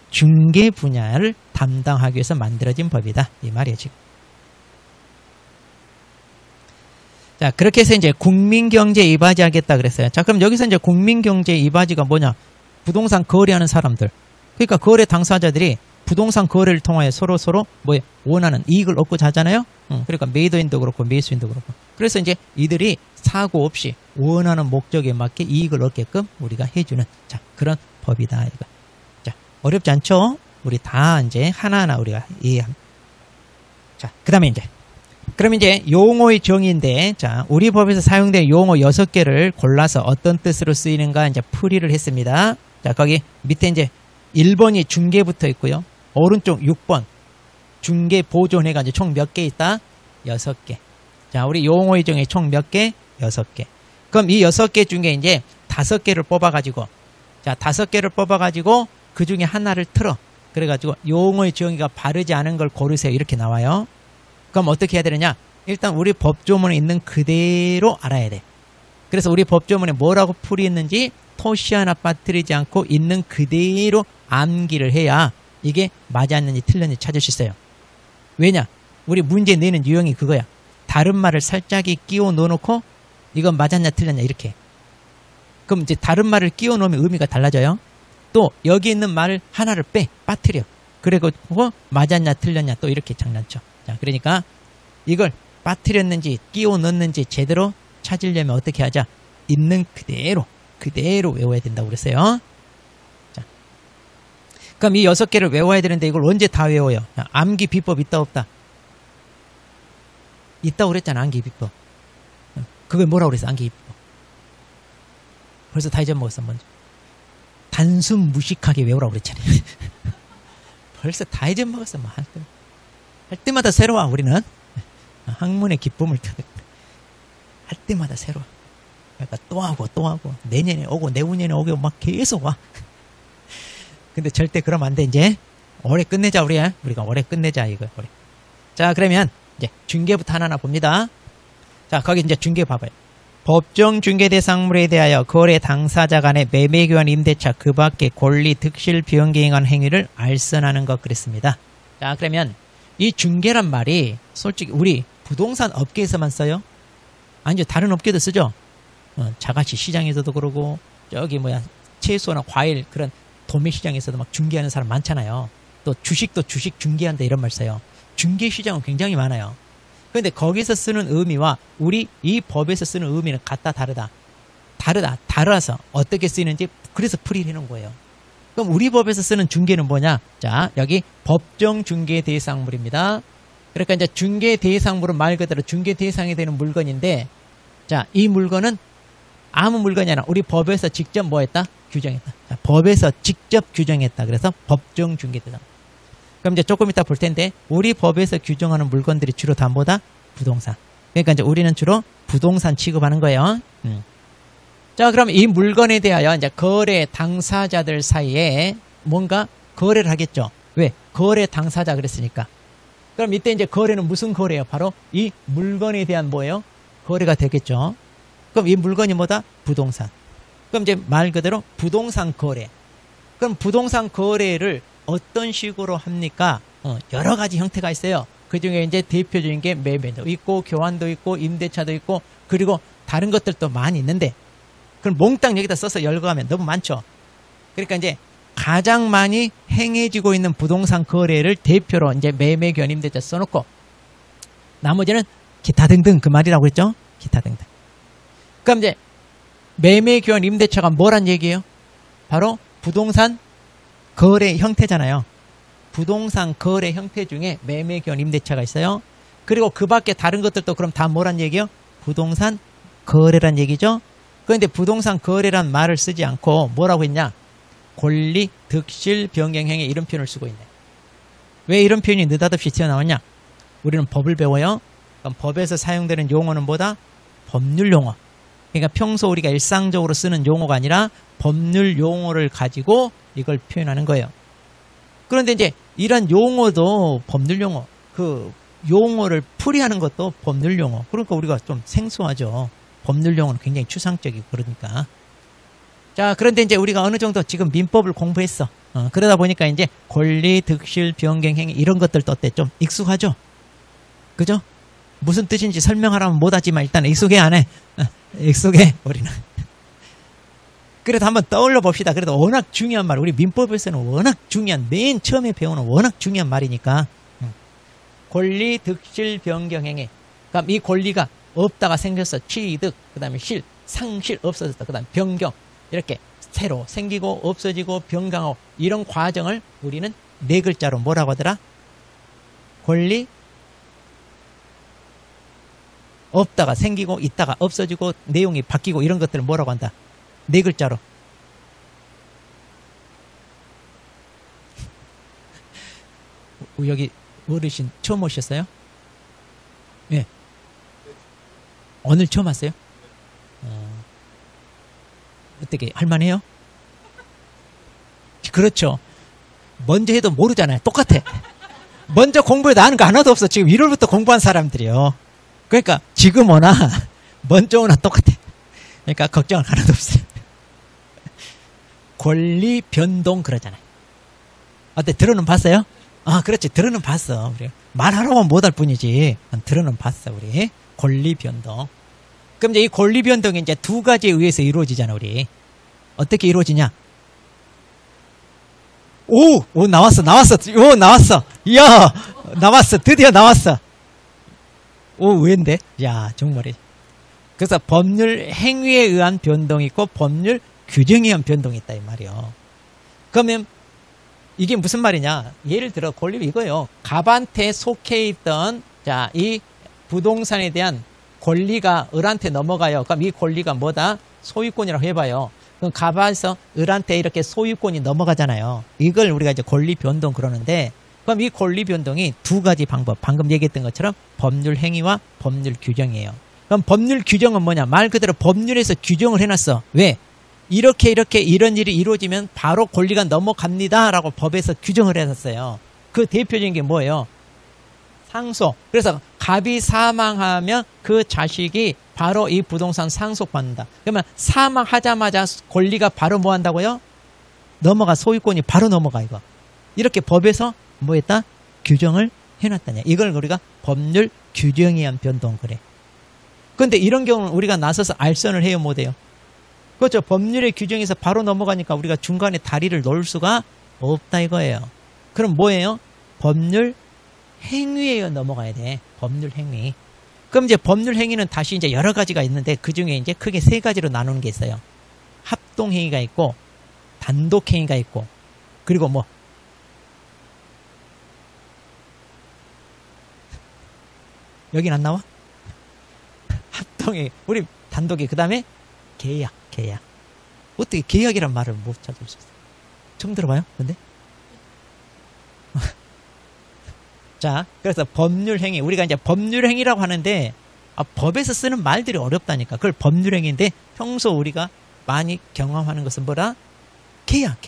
중개 분야를 담당하기 위해서 만들어진 법이다. 이 말이에요, 지금. 자, 그렇게 해서 이제 국민경제 이바지하겠다 그랬어요. 자, 그럼 여기서 이제 국민경제 이바지가 뭐냐? 부동산 거래하는 사람들. 그러니까 거래 당사자들이 부동산 거래를 통하여 서로 뭐 원하는 이익을 얻고 자잖아요. 그러니까 매도인도 그렇고 매수인도 그렇고. 그래서 이제 이들이 사고 없이 원하는 목적에 맞게 이익을 얻게끔 우리가 해주는 자 그런 법이다 이거. 자, 어렵지 않죠? 우리 다 이제 하나하나 우리가 이해합니다. 자, 그다음에 이제 그럼 이제 용어의 정의인데 자 우리 법에서 사용된 용어 6개를 골라서 어떤 뜻으로 쓰이는가 이제 풀이를 했습니다. 자, 거기 밑에 이제 1번이 중개 붙어 있고요. 오른쪽 6번 중개 보존해가지고 총 몇 개 있다? 6개. 자, 우리 용어의 정의 총 몇 개? 6개. 그럼 이 6개 중에 이제 5개를 뽑아가지고 자 5개를 뽑아가지고 그 중에 하나를 틀어. 그래가지고 용어의 정의가 바르지 않은 걸 고르세요. 이렇게 나와요. 그럼 어떻게 해야 되느냐? 일단 우리 법조문에 있는 그대로 알아야 돼. 그래서 우리 법조문에 뭐라고 풀이했는지 토시 하나 빠뜨리지 않고 있는 그대로 암기를 해야 이게 맞았는지 틀렸는지 찾을 수 있어요. 왜냐? 우리 문제 내는 유형이 그거야. 다른 말을 살짝 끼워 넣어놓고 이건 맞았냐 틀렸냐 이렇게. 그럼 이제 다른 말을 끼워 넣으면 의미가 달라져요. 또 여기 있는 말을 하나를 빠뜨려. 그리고 맞았냐 틀렸냐 또 이렇게 장난쳐. 자, 그러니까 이걸 빠뜨렸는지 끼워 넣는지 제대로 찾으려면 어떻게 하자? 있는 그대로 외워야 된다고 그랬어요. 자, 그럼 이 6개를 외워야 되는데 이걸 언제 다 외워요? 자, 암기 비법 있다 없다? 있다고 그랬잖아. 암기 비법. 그걸 뭐라고 그랬어? 암기 비법. 벌써 다 잊어먹었어. 먼저 단순 무식하게 외우라고 그랬잖아요. 벌써 다 잊어먹었어. 뭐 할 때마다 새로워. 우리는 학문의 기쁨을 할 때마다 새로워. 그러니까 또 하고 내년에 오고 내후년에 오고 막 계속 와. 근데 절대 그러면 안 돼. 이제 올해 끝내자. 우리가 올해 끝내자 이거. 올해. 자, 그러면 이제 중개부터 하나하나 봅니다. 자, 거기 이제 중개 봐봐요. 법정 중개 대상물에 대하여 거래 당사자 간의 매매 교환 임대차 그 밖의 권리 득실 변경한 행위를 알선하는 것 그랬습니다. 자, 그러면 이 중개란 말이 솔직히 우리 부동산 업계에서만 써요? 아니죠. 다른 업계도 쓰죠. 자가시 시장에서도 그러고 저기 채소나 과일 그런 도매 시장에서도 막 중개하는 사람 많잖아요. 또 주식도 주식 중개한다 이런 말 써요. 중개 시장은 굉장히 많아요. 그런데 거기서 쓰는 의미와 우리 이 법에서 쓰는 의미는 같다 다르다. 달라서 어떻게 쓰이는지 그래서 풀이를 해놓은 거예요. 그럼 우리 법에서 쓰는 중개는 뭐냐? 자, 여기 법정 중개 대상물입니다. 그러니까 이제 중개 대상물은 말 그대로 중개 대상이 되는 물건인데, 자, 이 물건은 아무 물건이 아니라 우리 법에서 직접 뭐 했다? 규정했다. 자, 법에서 직접 규정했다. 그래서 법정 중개 대상. 그럼 이제 조금 이따 볼 텐데, 우리 법에서 규정하는 물건들이 주로 다 뭐다? 부동산. 그러니까 이제 우리는 주로 부동산 취급하는 거예요. 자, 그럼 이 물건에 대하여 이제 거래 당사자들 사이에 뭔가 거래를 하겠죠. 왜? 거래 당사자 그랬으니까. 그럼 이때 이제 거래는 무슨 거래예요? 바로 이 물건에 대한 뭐예요? 거래가 되겠죠. 그럼 이 물건이 뭐다? 부동산. 그럼 이제 말 그대로 부동산 거래. 그럼 부동산 거래를 어떤 식으로 합니까? 여러 가지 형태가 있어요. 그 중에 이제 대표적인 게 매매도 있고, 교환도 있고, 임대차도 있고, 그리고 다른 것들도 많이 있는데, 그럼 몽땅 여기다 써서 열거하면 너무 많죠. 그러니까 이제 가장 많이 행해지고 있는 부동산 거래를 대표로 이제 매매, 교환, 임대차 써놓고, 나머지는 기타 등등 그 말이라고 했죠? 기타 등등. 그럼 이제 매매, 교환, 임대차가 뭐란 얘기예요? 바로 부동산 거래 형태잖아요. 부동산 거래 형태 중에 매매, 교환, 임대차가 있어요. 그리고 그 밖에 다른 것들도 그럼 다 뭐란 얘기예요? 부동산 거래란 얘기죠. 그런데 부동산 거래란 말을 쓰지 않고 뭐라고 했냐? 권리, 득실, 변경행위 이런 표현을 쓰고 있네. 왜 이런 표현이 느닷없이 튀어나왔냐? 우리는 법을 배워요. 그럼 법에서 사용되는 용어는 뭐다? 법률 용어. 그러니까 평소 우리가 일상적으로 쓰는 용어가 아니라 법률 용어를 가지고 이걸 표현하는 거예요. 그런데 이제 이런 용어도 법률 용어, 그 용어를 풀이하는 것도 법률 용어. 그러니까 우리가 좀 생소하죠. 법률 용어는 굉장히 추상적이고 그러니까. 자, 그런데 이제 우리가 어느 정도 지금 민법을 공부했어. 그러다 보니까 이제 권리, 득실, 변경, 행위 이런 것들도 어때? 좀 익숙하죠? 그죠? 무슨 뜻인지 설명하라면 못하지만 일단 익숙해 안 해? 익숙해 우리는. 그래도 한번 떠올려 봅시다. 그래도 워낙 중요한 말, 우리 민법에서는 워낙 중요한, 맨 처음에 배우는 워낙 중요한 말이니까. 권리, 득실, 변경, 행위. 그럼 이 권리가 없다가 생겼어. 취득, 그 다음에 실, 상실, 없어졌다. 그 다음 변경. 이렇게 새로 생기고 없어지고 변경하고 이런 과정을 우리는 네 글자로 뭐라고 하더라? 권리, 없다가 생기고 있다가 없어지고 내용이 바뀌고 이런 것들을 뭐라고 한다? 네 글자로. 여기 어르신 처음 오셨어요? 네. 오늘 처음 왔어요? 어떻게 할만해요? 그렇죠. 먼저 해도 모르잖아요. 똑같아. 먼저 공부해도 아는 거 하나도 없어. 지금 1월부터 공부한 사람들이요. 그러니까 지금 오나 먼저 오나 똑같아. 그러니까 걱정할 하나도 없어요. 권리 변동 그러잖아요. 어때? 들어는 봤어요? 아, 그렇지. 들어는 봤어. 우리 말하라고 못할 뿐이지. 들어는 봤어, 우리. 권리 변동. 그럼 이제 이 권리 변동이 이제 두 가지에 의해서 이루어지잖아, 우리. 어떻게 이루어지냐? 오, 나왔어. 오, 나왔어. 이야, 나왔어. 드디어 나왔어. 오, 의외인데? 야, 정말이. 그래서 법률 행위에 의한 변동이 있고 법률 규정에 의한 변동이 있다, 이 말이요. 그러면 이게 무슨 말이냐? 예를 들어 권리 이거요. 갑한테 속해 있던 자, 이 부동산에 대한 권리가 을한테 넘어가요. 그럼 이 권리가 뭐다? 소유권이라고 해봐요. 그럼 갑에서 을한테 이렇게 소유권이 넘어가잖아요. 이걸 우리가 이제 권리 변동 그러는데, 그럼 이 권리 변동이 두 가지 방법. 방금 얘기했던 것처럼 법률 행위와 법률 규정이에요. 그럼 법률 규정은 뭐냐? 말 그대로 법률에서 규정을 해놨어. 왜? 이렇게 이런 일이 이루어지면 바로 권리가 넘어갑니다 라고 법에서 규정을 해놨어요. 그 대표적인 게 뭐예요? 상속. 그래서 갑이 사망하면 그 자식이 바로 이 부동산 상속받는다. 그러면 사망하자마자 권리가 바로 뭐 한다고요? 넘어가. 소유권이 바로 넘어가. 이거 이렇게 법에서 뭐 했다? 규정을 해놨다냐. 이걸 우리가 법률 규정에 의한 변동 그래. 그런데 이런 경우는 우리가 나서서 알선을 해요, 못해요? 그렇죠. 법률의 규정에서 바로 넘어가니까 우리가 중간에 다리를 놓을 수가 없다 이거예요. 그럼 뭐예요? 법률 행위에 넘어가야 돼. 법률 행위. 그럼 이제 법률 행위는 다시 이제 여러 가지가 있는데 그 중에 이제 크게 세 가지로 나누는 게 있어요. 합동 행위가 있고, 단독 행위가 있고, 그리고 뭐 여긴 안 나와? 합동행위. 우리 단독이 그 다음에 계약. 어떻게 계약이란 말을 못 찾을 수 있어요? 처음 들어봐요? 근데? 자, 그래서 법률행위. 우리가 이제 법률행위라고 하는데, 법에서 쓰는 말들이 어렵다니까. 그걸 법률행위인데, 평소 우리가 많이 경험하는 것은 뭐라? 계약.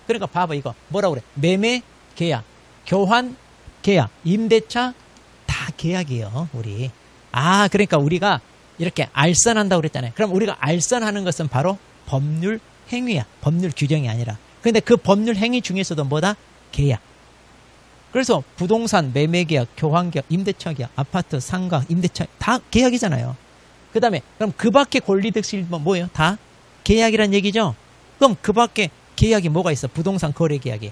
그러니까 봐봐, 이거. 뭐라고 그래? 매매, 계약. 교환, 계약. 임대차, 다 계약이에요, 우리. 그러니까 우리가 이렇게 알선한다고 그랬잖아요. 그럼 우리가 알선하는 것은 바로 법률 행위야. 법률 규정이 아니라. 그런데 그 법률 행위 중에서도 뭐다? 계약. 그래서 부동산 매매계약, 교환계약, 임대차계약, 아파트, 상가, 임대차 다 계약이잖아요. 그 다음에 그럼 그 밖에 권리득실 뭐예요? 다 계약이란 얘기죠. 그럼 그 밖에 계약이 뭐가 있어? 부동산 거래계약이.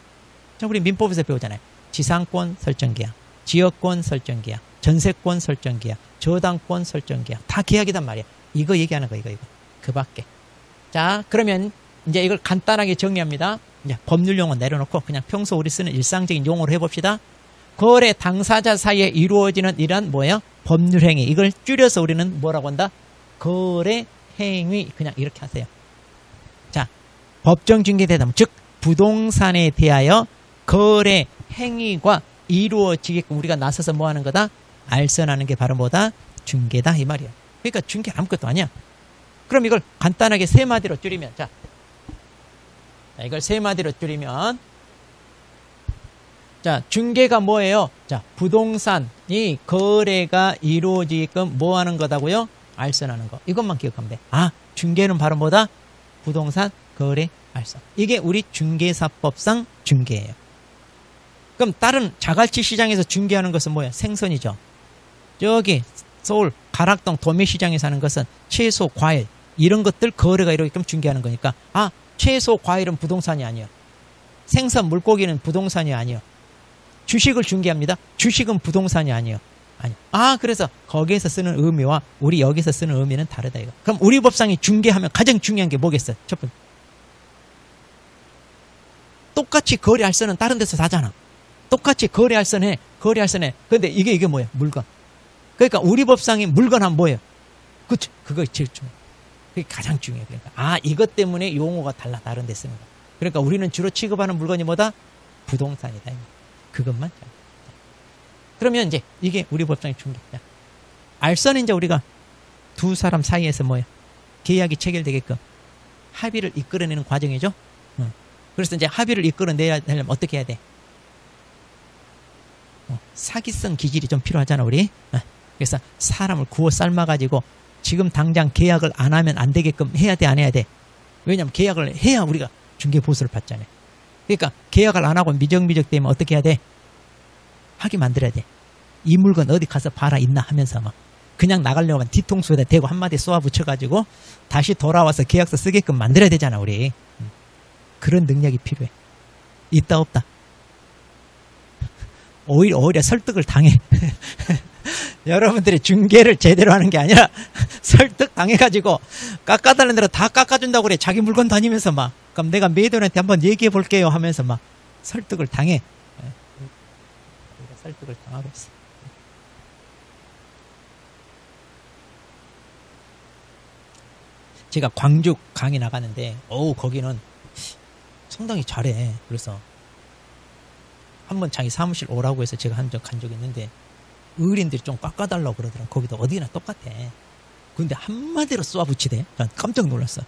우리 민법에서 배우잖아요. 지상권 설정계약, 지역권 설정계약, 전세권 설정계약, 저당권 설정계약 다 계약이단 말이야. 이거 얘기하는 거 이거. 그 밖에. 자, 그러면 이제 이걸 간단하게 정리합니다. 이제 법률 용어 내려놓고 그냥 평소 우리 쓰는 일상적인 용어로 해봅시다. 거래 당사자 사이에 이루어지는 이런 뭐예요? 법률 행위. 이걸 줄여서 우리는 뭐라고 한다? 거래 행위. 그냥 이렇게 하세요. 자, 법정 중개대담, 즉 부동산에 대하여 거래 행위가 이루어지게끔 우리가 나서서 뭐 하는 거다? 알선하는 게 바로 뭐다? 중개다 이 말이야. 그러니까 중개 아무것도 아니야. 그럼 이걸 간단하게 세 마디로 줄이면, 자, 이걸 세 마디로 줄이면, 자, 중개가 뭐예요? 자, 부동산이 거래가 이루어지게끔 뭐 하는 거다고요? 알선하는 거. 이것만 기억하면 돼. 중개는 바로 뭐다? 부동산 거래 알선. 이게 우리 중개사법상 중개예요. 그럼 다른 자갈치 시장에서 중개하는 것은 뭐예요? 생선이죠. 저기 서울 가락동 도매시장에서 하는 것은 채소, 과일 이런 것들 거래가 이렇게 중개하는 거니까 채소, 과일은 부동산이 아니에요. 생선, 물고기는 부동산이 아니에요. 주식을 중개합니다. 주식은 부동산이 아니에요. 그래서 거기에서 쓰는 의미와 우리 여기서 쓰는 의미는 다르다 이거. 그럼 우리 법상이 중개하면 가장 중요한 게 뭐겠어요? 첫 번째. 똑같이 거래할선은 다른 데서 사잖아. 똑같이 거래할선해. 근데 이게 뭐예요? 물건. 그러니까 우리 법상이 물건 하면 뭐예요? 그쵸? 그거 제일 중요해. 그게 가장 중요해. 그러니까 이것 때문에 용어가 다른 데 쓰는 거야. 그러니까 우리는 주로 취급하는 물건이 뭐다? 부동산이다. 그것만. 그러면 이제 이게 우리 법상의 중개자. 알선은 이제 우리가 두 사람 사이에서 뭐예요? 계약이 체결되게끔 합의를 이끌어내는 과정이죠. 그래서 이제 합의를 이끌어내야 되려면 어떻게 해야 돼? 사기성 기질이 좀 필요하잖아, 우리. 그래서 사람을 구워 삶아가지고 지금 당장 계약을 안 하면 안 되게끔 해야 돼, 안 해야 돼? 왜냐면 계약을 해야 우리가 중개 보수를 받잖아요. 그러니까 계약을 안 하고 미적미적 되면 어떻게 해야 돼? 하게 만들어야 돼. 이 물건 어디 가서 봐라 있나 하면서 막 그냥 나가려고 하면 뒤통수에다 대고 한마디 쏘아 붙여가지고 다시 돌아와서 계약서 쓰게끔 만들어야 되잖아, 우리. 그런 능력이 필요해. 있다 없다? 오히려 설득을 당해. 여러분들이 중개를 제대로 하는 게 아니라 설득 당해가지고 깎아달라는 대로 다 깎아준다고 그래. 자기 물건 다니면서 막. 그럼 내가 매도인한테 한번 얘기해 볼게요 하면서 막 설득을 당해. 설득을 당하고 있어. 제가 광주 강의 나가는데 거기는 상당히 잘해. 그래서 한번 자기 사무실 오라고 해서 제가 간 적이 있는데 의뢰인들이 좀 깎아달라고 그러더라고. 거기도 어디나 똑같아. 근데 한마디로 쏘아붙이대. 난 깜짝 놀랐어.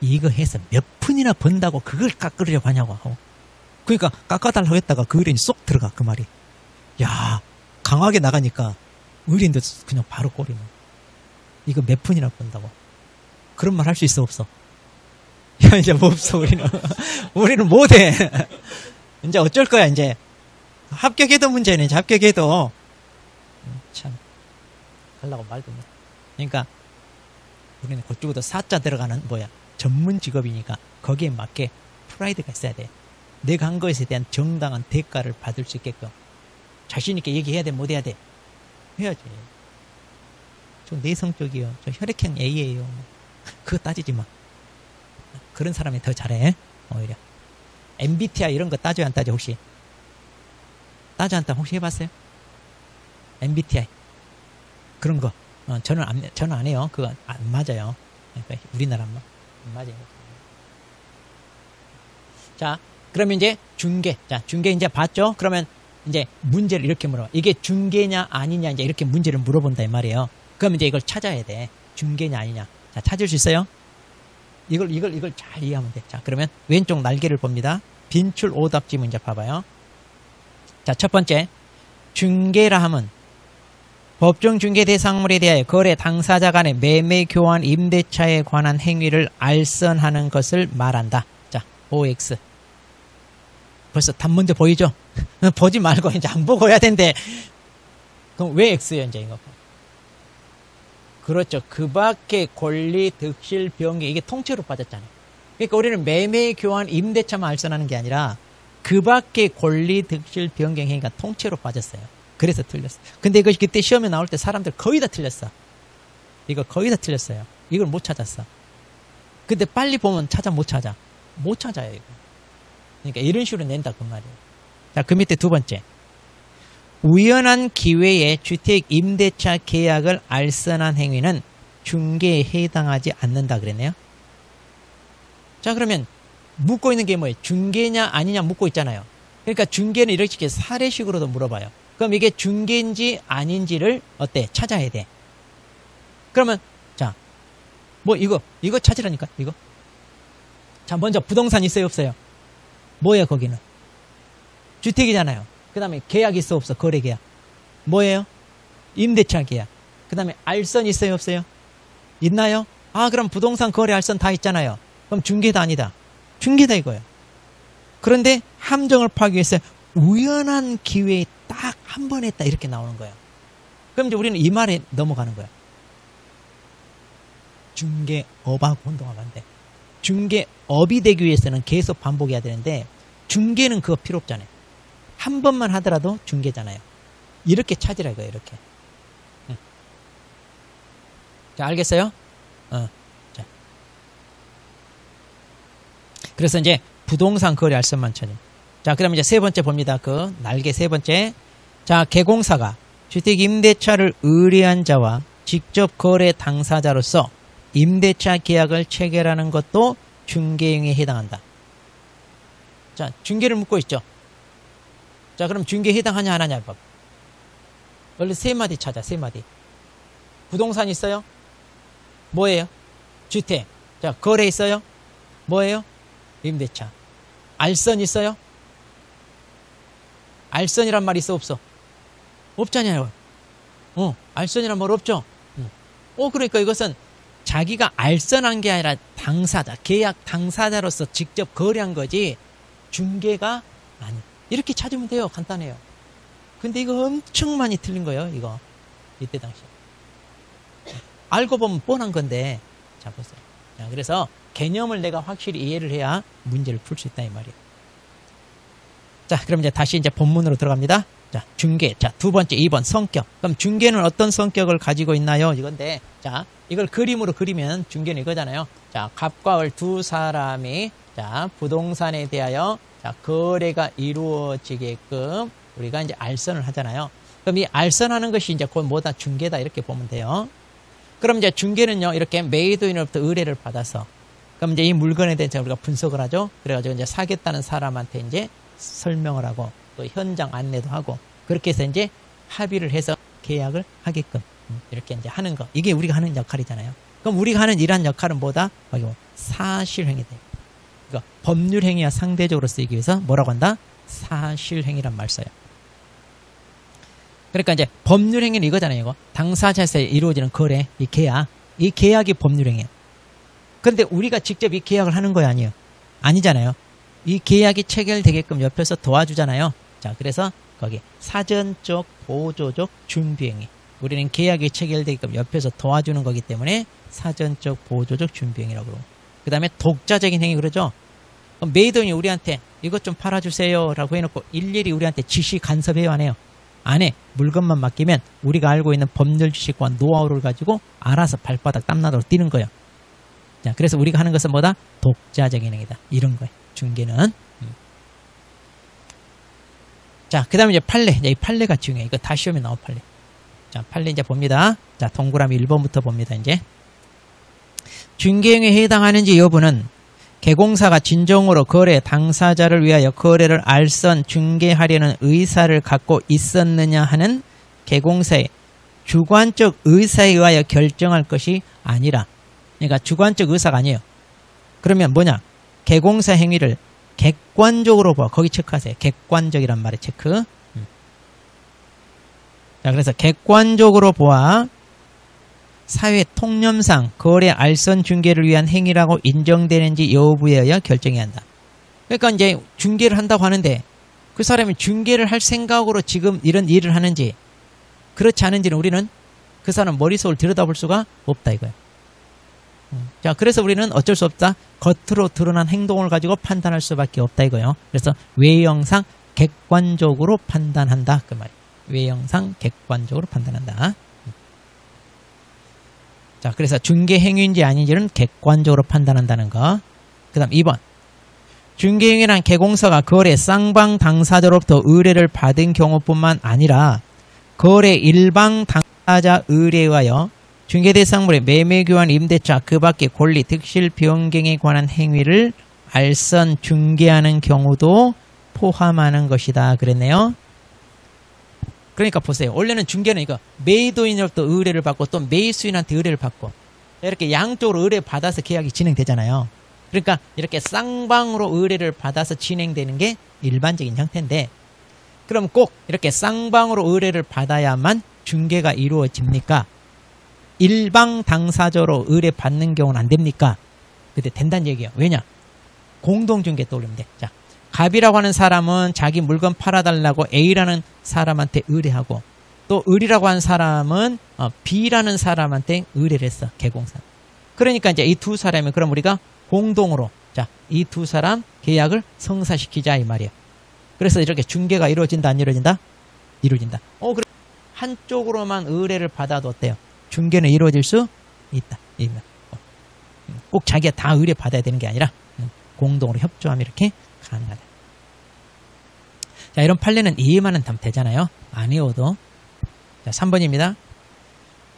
이거 해서 몇 푼이나 번다고 그걸 깎으려고 하냐고 하고. 그러니까 깎아달라고 했다가 그 의뢰인이 쏙 들어가. 그 말이. 야, 강하게 나가니까 의뢰인도 그냥 바로 꼬리네. 이거 몇 푼이나 번다고. 그런 말 할 수 있어 없어? 야, 이제 뭐 없어 우리는. 우리는 못해. 이제 어쩔 거야 이제. 합격해도 문제네. 이제 합격해도. 참 하려고 말도 못. 그러니까 우리는 그쪽으로 사자 들어가는 전문 직업이니까 거기에 맞게 프라이드가 있어야 돼. 내가 한 것에 대한 정당한 대가를 받을 수 있게끔 자신 있게 얘기해야 돼, 못 해야 돼? 해야지. 저 내성적이요. 저 혈액형 A예요. 그거 따지지 마. 그런 사람이 더 잘해. 오히려. MBTI 이런 거 따져 안 따져 혹시? 따져 안 따져 혹시 해봤어요? MBTI 그런 거 저는 안 해요. 그거 안 맞아요. 그러니까 우리나라만 안 맞아요. 자, 그러면 이제 중개. 자, 중개 이제 봤죠? 그러면 이제 문제를 이렇게 물어봐. 이게 중개냐 아니냐 이제 이렇게 문제를 물어본다 이 말이에요. 그러면 이제 이걸 찾아야 돼. 중개냐 아니냐. 자, 찾을 수 있어요? 이걸 잘 이해하면 돼. 자, 그러면 왼쪽 날개를 봅니다. 빈출 오답지 문제 봐봐요. 자, 첫 번째. 중개라 함은 법정 중개 대상물에 대하여 거래 당사자 간의 매매 교환 임대차에 관한 행위를 알선하는 것을 말한다. 자, OX. 벌써 답 먼저 보이죠? 보지 말고 이제 안 보고 해야 된대. 그럼 왜 X예요, 이제 이거? 그렇죠. 그 밖에 권리, 득실, 변경 이게 통째로 빠졌잖아요. 그러니까 우리는 매매 교환 임대차만 알선하는 게 아니라 그 밖에 권리, 득실, 변경 행위가 통째로 빠졌어요. 그래서 틀렸어. 근데 이것이 그때 시험에 나올 때 사람들 거의 다 틀렸어. 이거 거의 다 틀렸어요. 이걸 못 찾았어. 근데 빨리 보면 못 찾아. 못 찾아요, 이거. 그러니까 이런 식으로 낸다, 그 말이에요. 자, 그 밑에 두 번째. 우연한 기회에 주택 임대차 계약을 알선한 행위는 중개에 해당하지 않는다 그랬네요. 자, 그러면 묻고 있는 게 뭐예요? 중개냐 아니냐 묻고 있잖아요. 그러니까 중개는 이렇게 사례식으로도 물어봐요. 그럼 이게 중개인지 아닌지를 찾아야 돼. 그러면 자, 이거 찾으라니까 이거. 자, 먼저 부동산 있어요 없어요? 뭐예요 거기는? 주택이잖아요. 그 다음에 계약 있어 없어? 거래 계약. 뭐예요? 임대차 계약. 그 다음에 알선 있어요 없어요? 있나요? 아, 그럼 부동산 거래 알선 다 있잖아요. 그럼 중개다 아니다? 중개다 이거예요. 그런데 함정을 파기 위해서 우연한 기회에 딱 한 번 했다 이렇게 나오는 거예요. 그럼 이제 우리는 이 말에 넘어가는 거예요. 중개업하고 혼동하면 안 돼. 중개업이 되기 위해서는 계속 반복해야 되는데 중개는 그거 필요 없잖아요. 한 번만 하더라도 중개잖아요. 이렇게 찾으라 이거예요. 이렇게. 자, 알겠어요? 자. 그래서 이제 부동산 거래 알선만 찾아. 자, 그럼 이제 세 번째 봅니다. 그 날개 세 번째. 자, 개공사가 주택 임대차를 의뢰한 자와 직접 거래 당사자로서 임대차 계약을 체결하는 것도 중개행위에 해당한다. 자, 중개를 묻고 있죠. 자, 그럼 중개에 해당하냐 안 하냐 봐. 원래 세 마디 찾아. 세 마디. 부동산 있어요? 뭐예요? 주택. 자, 거래 있어요? 뭐예요? 임대차. 알선 있어요? 알선이란 말 있어 없어? 없잖아요. 알선이란 말 없죠? 그러니까 이것은 자기가 알선한 게 아니라 당사자, 계약 당사자로서 직접 거래한 거지 중개가 아니. 이렇게 찾으면 돼요. 간단해요. 근데 이거 엄청 많이 틀린 거예요. 이거 이때 당시 알고 보면 뻔한 건데 자 보세요. 자, 그래서 개념을 내가 확실히 이해를 해야 문제를 풀 수 있다 이 말이에요. 자, 그럼 이제 다시 이제 본문으로 들어갑니다. 자, 중개. 자, 두 번째 2번 성격. 그럼 중개는 어떤 성격을 가지고 있나요? 이건데, 자, 이걸 그림으로 그리면 중개는 이거잖아요. 자, 갑과 을 두 사람이 자, 부동산에 대하여 자, 거래가 이루어지게끔 우리가 이제 알선을 하잖아요. 그럼 이 알선하는 것이 이제 곧 뭐다 중개다 이렇게 보면 돼요. 그럼 이제 중개는요, 이렇게 매도인으로부터 의뢰를 받아서 그럼 이제 이 물건에 대해서 우리가 분석을 하죠. 그래가지고 이제 사겠다는 사람한테 이제 설명을 하고 또 현장 안내도 하고 그렇게 해서 이제 합의를 해서 계약을 하게끔 이렇게 이제 하는 거. 이게 우리가 하는 역할이잖아요. 그럼 우리가 하는 이러한 역할은 뭐다? 사실행위다. 그러니까 법률행위와 상대적으로 쓰이기 위해서 뭐라고 한다? 사실행위란 말 써요. 그러니까 이제 법률행위는 이거잖아요. 이거 당사자에서 이루어지는 거래, 이 계약, 이 계약이 법률행위예요. 그런데 우리가 직접 이 계약을 하는 거야 아니에요? 아니잖아요. 이 계약이 체결되게끔 옆에서 도와주잖아요. 자, 그래서 거기 사전적, 보조적, 준비행위. 우리는 계약이 체결되게끔 옆에서 도와주는 거기 때문에 사전적, 보조적, 준비행위라고 그러고. 그 다음에 독자적인 행위 그러죠. 그럼 매도인이 우리한테 이것 좀 팔아주세요 라고 해놓고 일일이 우리한테 지시 간섭해요 안 해요? 안 해. 물건만 맡기면 우리가 알고 있는 법률 지식과 노하우를 가지고 알아서 발바닥 땀나도록 뛰는 거예요. 자, 그래서 우리가 하는 것은 뭐다? 독자적인 행위다. 이런 거예요. 중개는. 자, 그 다음에 이제 판례. 이제 이 판례가 중요해. 이거 다 시험에 나온 판례. 자, 판례 이제 봅니다. 자, 동그라미 1번부터 봅니다. 이제. 중개행위에 해당하는지 여부는 개공사가 진정으로 거래 당사자를 위하여 거래를 알선 중개하려는 의사를 갖고 있었느냐 하는 개공사의 주관적 의사에 의하여 결정할 것이 아니라, 그러니까 주관적 의사가 아니에요. 그러면 뭐냐? 개공사 행위를 객관적으로 봐. 거기 체크하세요. 객관적이란 말에 체크. 자, 그래서 객관적으로 보아 사회 통념상 거래 알선 중개를 위한 행위라고 인정되는지 여부에 의해 결정해야 한다. 그러니까 이제 중개를 한다고 하는데 그 사람이 중개를 할 생각으로 지금 이런 일을 하는지 그렇지 않은지는 우리는 그 사람 머릿속을 들여다볼 수가 없다 이거예요. 자, 그래서 우리는 어쩔 수 없다. 겉으로 드러난 행동을 가지고 판단할 수밖에 없다 이거예요. 그래서 외형상 객관적으로 판단한다 그 말이에요. 외형상 객관적으로 판단한다. 자, 그래서 중개 행위인지 아닌지는 객관적으로 판단한다는 거. 그 다음 2번. 중개 행위란 개공사가 거래 쌍방 당사자로부터 의뢰를 받은 경우뿐만 아니라 거래 일방 당사자 의뢰에 의하여 중개 대상물의 매매 교환 임대차 그 밖의 권리 득실 변경에 관한 행위를 알선 중개하는 경우도 포함하는 것이다 그랬네요. 그러니까 보세요. 원래는 중개는 이거 매도인으로부터 의뢰를 받고 또 매수인한테 의뢰를 받고 이렇게 양쪽으로 의뢰 받아서 계약이 진행되잖아요. 그러니까 이렇게 쌍방으로 의뢰를 받아서 진행되는 게 일반적인 형태인데 그럼 꼭 이렇게 쌍방으로 의뢰를 받아야만 중개가 이루어집니까? 일방 당사자로 의뢰 받는 경우는 안 됩니까? 근데 된다는 얘기예요. 왜냐? 공동중개 떠올리면 돼. 자, 갑이라고 하는 사람은 자기 물건 팔아달라고 A라는 사람한테 의뢰하고 또 을이라고 하는 사람은 B라는 사람한테 의뢰를 했어. 개공사. 그러니까 이제 이 두 사람이 그럼 우리가 공동으로 자, 이 두 사람 계약을 성사시키자 이 말이에요. 그래서 이렇게 중개가 이루어진다 안 이루어진다? 이루어진다. 그럼 한쪽으로만 의뢰를 받아도 어때요? 중개는 이루어질 수 있다. 꼭 자기가 다 의뢰 받아야 되는 게 아니라 공동으로 협조하면 이렇게 가능하다. 자, 이런 판례는 이해만 하면 되잖아요. 안 외워도. 자, 3번입니다.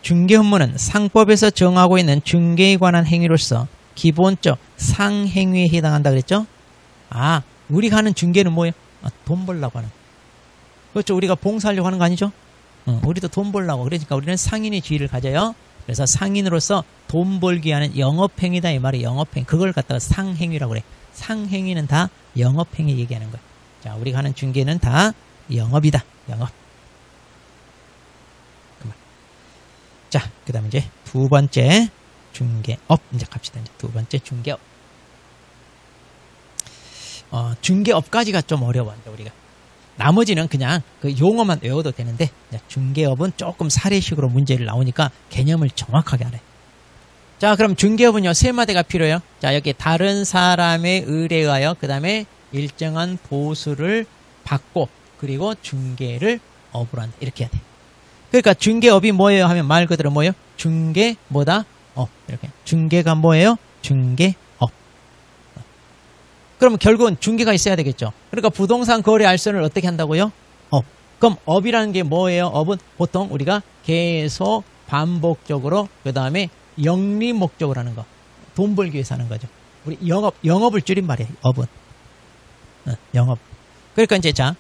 중개 업무는 상법에서 정하고 있는 중개에 관한 행위로서 기본적 상행위에 해당한다 그랬죠? 아, 우리가 하는 중개는 뭐예요? 돈 벌려고 하는. 그렇죠. 우리가 봉사하려고 하는 거 아니죠? 우리도 돈 벌려고. 그러니까 우리는 상인의 지위를 가져요. 그래서 상인으로서 돈 벌기 하는 영업행위다 이 말이 영업행. 그걸 갖다가 상행위라고 그래. 상행위는 다 영업행위 얘기하는 거야. 자, 우리가 하는 중개는 다 영업이다. 영업. 자, 그 다음에 이제 두 번째 중개업. 이제 갑시다. 이제 두 번째 중개업. 중개업까지가 좀 어려워. 우리가. 나머지는 그냥 그 용어만 외워도 되는데, 중개업은 조금 사례식으로 문제를 나오니까 개념을 정확하게 알아요. 자, 그럼 중개업은요, 세 마디가 필요해요. 자, 여기 다른 사람의 의뢰하여, 그 다음에 일정한 보수를 받고, 그리고 중개를 업으로 한다. 이렇게 해야 돼. 그러니까 중개업이 뭐예요? 하면 말 그대로 뭐예요? 중개, 뭐다? 이렇게. 중개가 뭐예요? 중개업. 그러면 결국은 중개가 있어야 되겠죠. 그러니까 부동산 거래 알선을 어떻게 한다고요? 업. 그럼 업이라는 게 뭐예요? 업은 보통 우리가 계속 반복적으로 그 다음에 영리 목적으로 하는 거. 돈 벌기 위해서 하는 거죠. 우리 영업을 줄인 말이에요. 업은. 영업. 그러니까 이제 자,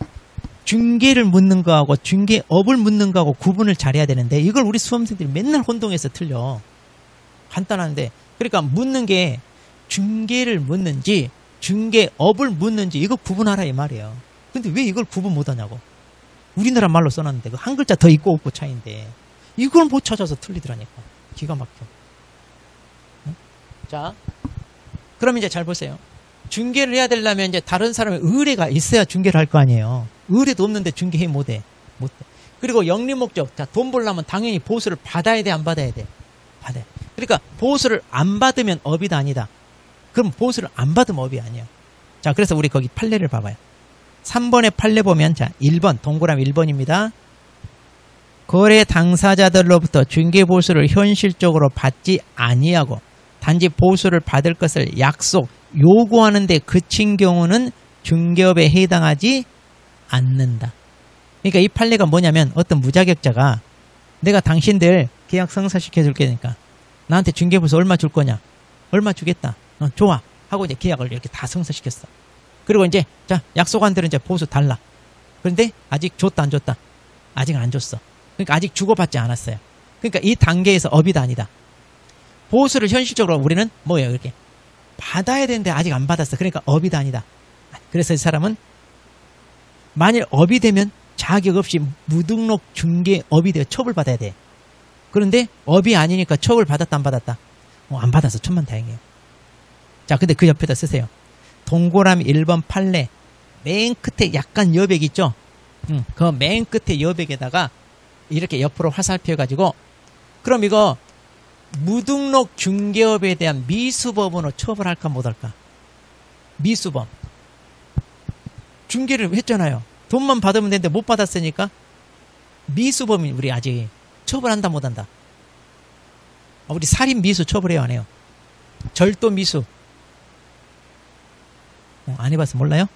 중개를 묻는 거하고 중개업을 묻는 거하고 구분을 잘해야 되는데 이걸 우리 수험생들이 맨날 혼동해서 틀려. 간단한데. 그러니까 묻는 게 중개를 묻는지 중개업을 묻는지 이거 구분하라 이 말이에요. 근데 왜 이걸 구분 못하냐고. 우리나라 말로 써놨는데 그 한 글자 더 있고 없고 차이인데 이걸 못 찾아서 틀리더라니까. 기가 막혀. 응? 자, 그럼 이제 잘 보세요. 중개를 해야 되려면 이제 다른 사람의 의뢰가 있어야 중개를 할 거 아니에요. 의뢰도 없는데 중개해 못해. 못해. 그리고 영리 목적. 자, 돈 벌려면 당연히 보수를 받아야 돼, 안 받아야 돼? 받아야 돼. 그러니까 보수를 안 받으면 업이다 아니다. 그럼 보수를 안 받으면 업이 아니야. 자, 그래서 우리 거기 판례를 봐봐요. 3번의 판례 보면, 자, 1번, 동그라미 1번입니다. 거래 당사자들로부터 중개 보수를 현실적으로 받지 아니하고 단지 보수를 받을 것을 약속, 요구하는데 그친 경우는 중개업에 해당하지 않는다. 그러니까 이 판례가 뭐냐면 어떤 무자격자가 내가 당신들 계약 성사시켜 줄 거니까 나한테 중개보수 얼마 줄 거냐? 얼마 주겠다. 좋아. 하고 이제 계약을 이렇게 다 성사시켰어. 그리고 이제 자, 약속한 대로 이제 보수 달라. 그런데 아직 줬다 안 줬다? 아직은 안 줬어. 그러니까 아직 주고받지 않았어요. 그러니까 이 단계에서 업이다 아니다. 보수를 현실적으로 우리는 뭐예요? 이렇게 받아야 되는데 아직 안 받았어. 그러니까 업이다 아니다. 그래서 이 사람은 만일 업이 되면 자격 없이 무등록 중개업이 되어 처벌받아야 돼. 그런데 업이 아니니까 처벌받았다 안 받았다? 안 받아서 천만다행이에요. 자, 근데 그 옆에다 쓰세요. 동그라미 1번 판례 맨 끝에 약간 여백 있죠? 그 맨 끝에 여백에다가 이렇게 옆으로 화살표 해가지고 그럼 이거 무등록 중개업에 대한 미수범으로 처벌할까 못할까? 미수범. 중개를 했잖아요. 돈만 받으면 되는데 못 받았으니까 미수범이 우리 아직 처벌한다 못한다? 우리 살인 미수 처벌해요 안 해요? 절도 미수 안 해봐서 몰라요?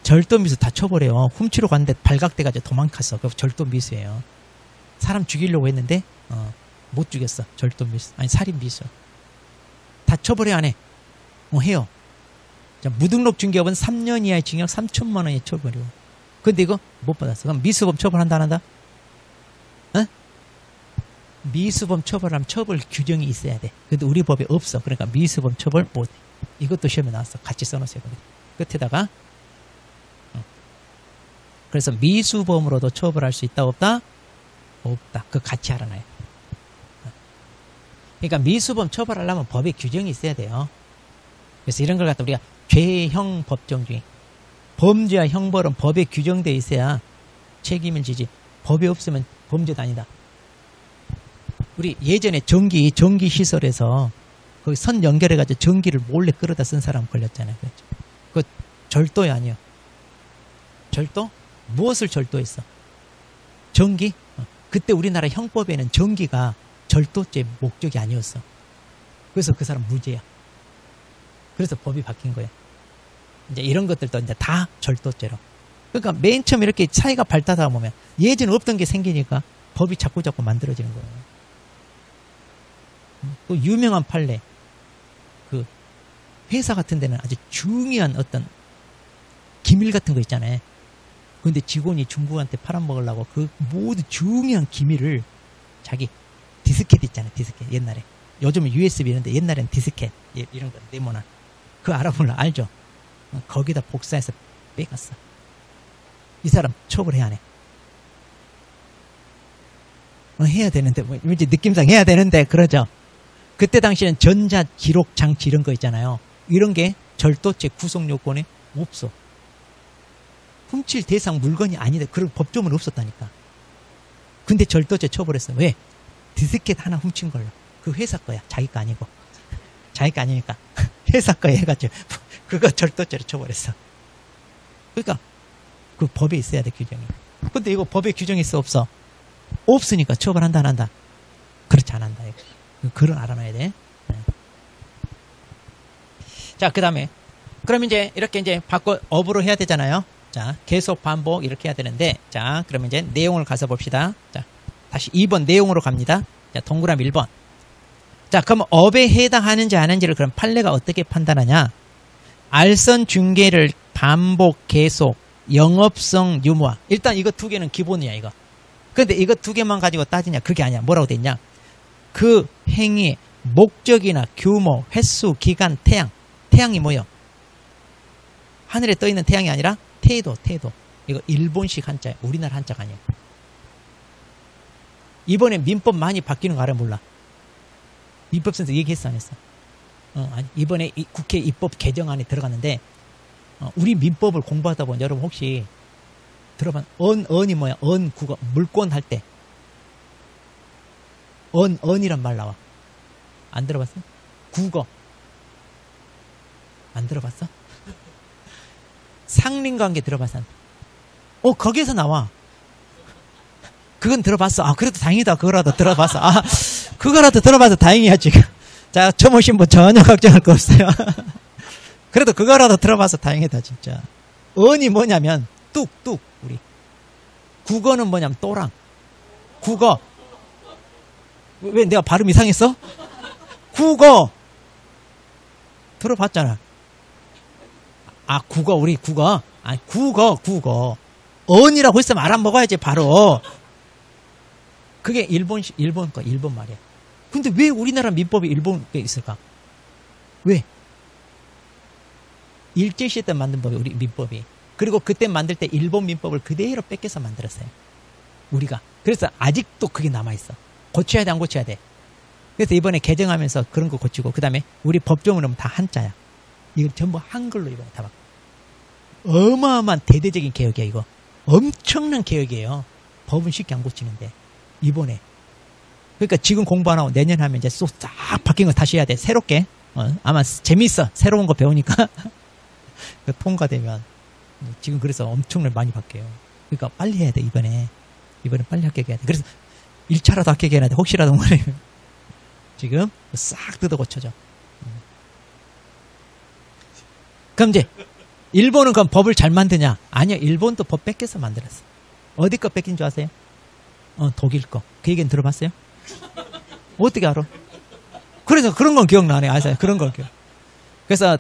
절도 미수 다 처벌해요. 훔치러 갔는데 발각돼가지고 도망갔어. 그 절도 미수예요. 사람 죽이려고 했는데 못 죽였어. 절도 미수. 아니 살인 미수. 다 처벌해 안 해? 해요. 자, 무등록 중개업은 3년 이하의 징역 3천만 원의 처벌이고. 근데 이거 못 받았어. 그럼 미수범 처벌한다 안 한다? 미수범 처벌하면 처벌 규정이 있어야 돼. 근데 우리 법에 없어. 그러니까 미수범 처벌 못해. 이것도 시험에 나왔어. 같이 써놓으세요. 끝에다가 그래서 미수범으로도 처벌할 수 있다 없다? 없다. 그거 같이 알아놔요. 그러니까 미수범 처벌하려면 법에 규정이 있어야 돼요. 그래서 이런 걸 갖다 우리가 죄형 법정 중에 범죄와 형벌은 법에 규정되어 있어야 책임을 지지. 법이 없으면 범죄도 아니다. 우리 예전에 전기 시설에서 거기 선 연결해가지고 전기를 몰래 끌어다 쓴 사람 걸렸잖아요. 그렇죠? 그 절도야 아니요? 절도? 무엇을 절도했어? 전기? 그때 우리나라 형법에는 전기가 절도죄 목적이 아니었어. 그래서 그 사람 무죄야. 그래서 법이 바뀐 거예요. 이제 이런 것들도 이제 다 절도죄로. 그러니까 맨 처음 이렇게 사회가 발달하다 보면 예전 없던 게 생기니까 법이 자꾸 만들어지는 거예요. 또 유명한 판례. 그 회사 같은 데는 아주 중요한 어떤 기밀 같은 거 있잖아요. 근데 직원이 중국한테 팔아먹으려고 그 모두 중요한 기밀을 자기 디스켓 있잖아요. 디스켓 옛날에. 요즘은 USB 이런데 옛날엔 디스켓 이런 거 네모난. 그거 알아볼라 알죠? 거기다 복사해서 빼갔어. 이 사람 처벌해야 하네. 해야 되는데 뭐 왠지 느낌상 해야 되는데 그러죠. 그때 당시에는 전자 기록 장치 이런 거 있잖아요. 이런 게 절도죄 구속 요건에 없어. 훔칠 대상 물건이 아니다. 그런 법조문 없었다니까. 근데 절도죄 처벌했어. 왜? 디스켓 하나 훔친 걸로. 그 회사 거야. 자기 거 아니고. 자기 거 아니니까. 회사 거 해가지고 그거 절도죄로 처벌했어. 그러니까 그 법에 있어야 돼 규정이. 근데 이거 법에 규정이 있어 없어? 없으니까 처벌한다 안 한다? 그렇지 안 한다. 그걸 알아놔야 돼. 자, 그 다음에 그럼 이제 이렇게 이제 바꿔 업으로 해야 되잖아요. 자, 계속 반복 이렇게 해야 되는데, 자, 그러면 이제 내용을 가서 봅시다. 자, 다시 2번 내용으로 갑니다. 자, 동그라미 1번. 자, 그럼 업에 해당하는지 아닌지를 그럼 판례가 어떻게 판단하냐? 알선 중개를 반복 계속 영업성 유무화. 일단 이거 두 개는 기본이야 이거. 근데 이거 두 개만 가지고 따지냐? 그게 아니야. 뭐라고 돼 있냐? 그 행위 목적이나 규모, 횟수, 기간, 태양. 태양이 뭐요? 하늘에 떠 있는 태양이 아니라 태도. 이거 일본식 한자야. 우리나라 한자가 아니야. 이번에 민법 많이 바뀌는 거 알아 몰라? 민법센터 얘기했어 안 했어? 아니, 이번에 국회 입법 개정안이 들어갔는데 우리 민법을 공부하다 보면 여러분 혹시 들어봐. 언이 뭐야? 국어 물권 할 때 언이란 말 나와. 안 들어봤어? 국어 안 들어봤어? 상린관계 들어봤어? 거기에서 나와. 그건 들어봤어. 아, 그래도 다행이다. 그거라도 들어봤어. 아, 그거라도 들어봐서 다행이야 지금. 자, 처음 오신 분 전혀 걱정할 거 없어요. 그래도 그거라도 들어봐서 다행이다 진짜. 언이 뭐냐면 뚝 우리. 국어는 뭐냐면 또랑. 국어. 왜 내가 발음 이상했어? 국어. 들어봤잖아. 아, 국어 우리 국어. 아니 국어. 언이라고 했으면 알아먹어야지 바로. 그게 일본 말이야. 근데 왜 우리나라 민법이 일본에 있을까? 왜? 일제시대 때 만든 법이 우리 민법이. 그리고 그때 만들 때 일본 민법을 그대로 뺏겨서 만들었어요. 우리가. 그래서 아직도 그게 남아있어. 고쳐야 돼 안 고쳐야 돼? 그래서 이번에 개정하면서 그런 거 고치고 그 다음에 우리 법조문은 다 한자야. 이거 전부 한글로 이번에 다 바꿔. 어마어마한 대대적인 개혁이야 이거. 엄청난 개혁이에요. 법은 쉽게 안 고치는데 이번에. 그러니까 지금 공부 안 하고 내년 하면 이제 쏙 싹 바뀐 거 다시 해야 돼. 새롭게. 아마 재밌어. 새로운 거 배우니까. 통과되면. 지금 그래서 엄청나게 많이 바뀌어요. 그러니까 빨리 해야 돼 이번에 빨리 합격해야 돼. 그래서 1차라도 합격해야 돼. 혹시라도 말해. 지금 싹 뜯어 고쳐져. 그럼 이제 일본은 그럼 법을 잘 만드냐? 아니요. 일본도 법 뺏겨서 만들었어. 어디 거 뺏긴 줄 아세요? 독일 거. 그 얘기는 들어봤어요? 어떻게 알아? 그래서 그런 건 기억나네. 아세요? 그런 건 기억. 그래서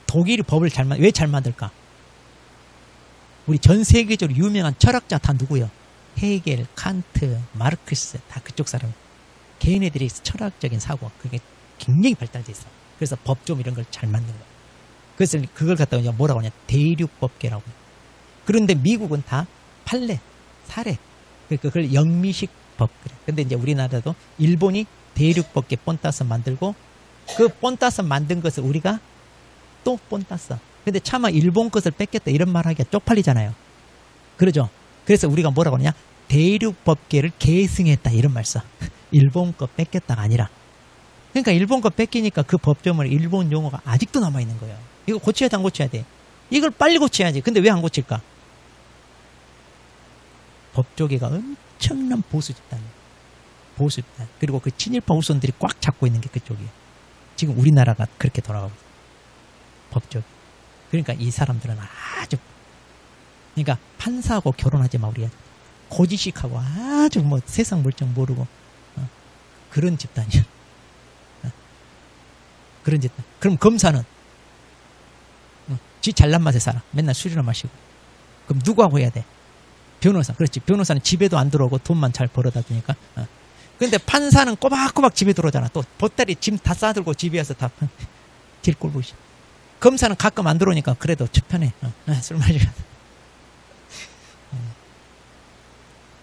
독일이 법을 왜 잘 만들까? 우리 전 세계적으로 유명한 철학자 다 누구요? 헤겔, 칸트, 마르크스 다 그쪽 사람. 걔네들이 철학적인 사고 그게 굉장히 발달돼 있어. 그래서 법 좀 이런 걸 잘 만든 거야. 그래서 그걸 갖다가 뭐라고 하냐? 대륙법계라고. 그런데 미국은 다 판례, 사례. 그걸 영미식 법. 근데 이제 우리나라도 일본이 대륙법계 본 따서 만들고 그 본 따서 만든 것을 우리가 또 본 땄어. 근데 차마 일본 것을 뺏겼다 이런 말 하기가 쪽팔리잖아요. 그러죠? 그래서 우리가 뭐라고 하냐? 대륙법계를 계승했다 이런 말 써. 일본 거 뺏겼다가 아니라. 그러니까 일본 거 뺏기니까 그 법조문에 일본 용어가 아직도 남아있는 거예요. 이거 고쳐야 돼 안 고쳐야 돼? 이걸 빨리 고쳐야지. 근데 왜 안 고칠까? 법조계가 엄청난 보수 집단이에요. 보수 집단. 그리고 그 친일파 후손들이 꽉 잡고 있는 게 그쪽이에요. 지금 우리나라가 그렇게 돌아가고 있어요. 법조계. 그러니까 이 사람들은 아주 그러니까 판사하고 결혼하지 마 우리야. 고지식하고 아주 뭐 세상 물정 모르고 그런 집단이야. 그런 집단. 그럼 검사는 지 잘난 맛에 살아. 맨날 술이나 마시고. 그럼 누구하고 해야 돼? 변호사. 그렇지. 변호사는 집에도 안 들어오고 돈만 잘 벌어다 주니까. 근데 판사는 꼬박꼬박 집에 들어오잖아. 또 보따리 짐 다 싸들고 집에 와서 다 딜꼴 보시. 검사는 가끔 안 들어오니까 그래도 편해. 술 마시고.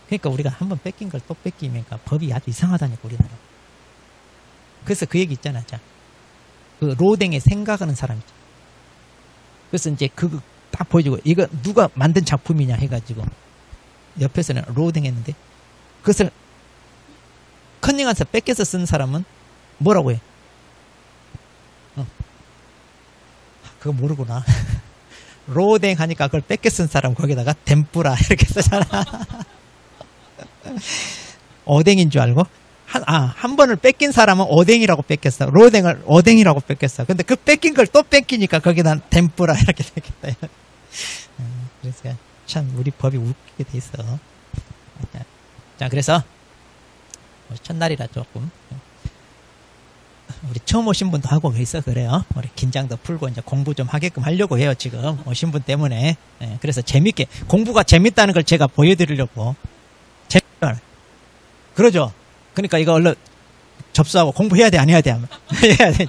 그러니까 우리가 한번 뺏긴 걸 또 뺏기니까 법이 아주 이상하다니까, 우리나라. 그래서 그 얘기 있잖아. 자, 그 로댕에 생각하는 사람 있죠. 그래서 이제 그거 딱 보여주고, 이거 누가 만든 작품이냐 해가지고, 옆에서는 로댕 했는데, 그것을 컨닝한서 뺏겨서 쓴 사람은 뭐라고 해? 그거 모르구나. 로댕 하니까 그걸 뺏겨 쓴 사람 거기다가 덴뿌라 이렇게 쓰잖아. 어댕인 줄 알고? 한 번을 뺏긴 사람은 어댕이라고 뺏겼어. 로댕을 어댕이라고 뺏겼어. 근데 그 뺏긴 걸 또 뺏기니까 거기다 덴뿌라 이렇게 뺏겼다. 그래서 참 우리 법이 웃기게 돼 있어. 자, 그래서 첫날이라 조금 우리 처음 오신 분도 하고 있어. 그래요. 우리 긴장도 풀고 이제 공부 좀 하게끔 하려고 해요. 지금 오신 분 때문에. 그래서 재밌게 공부가 재밌다는 걸 제가 보여드리려고. 재밌다. 그러죠. 그러니까 이거 얼른 접수하고 공부해야 돼, 안 해야 돼? 해야 돼.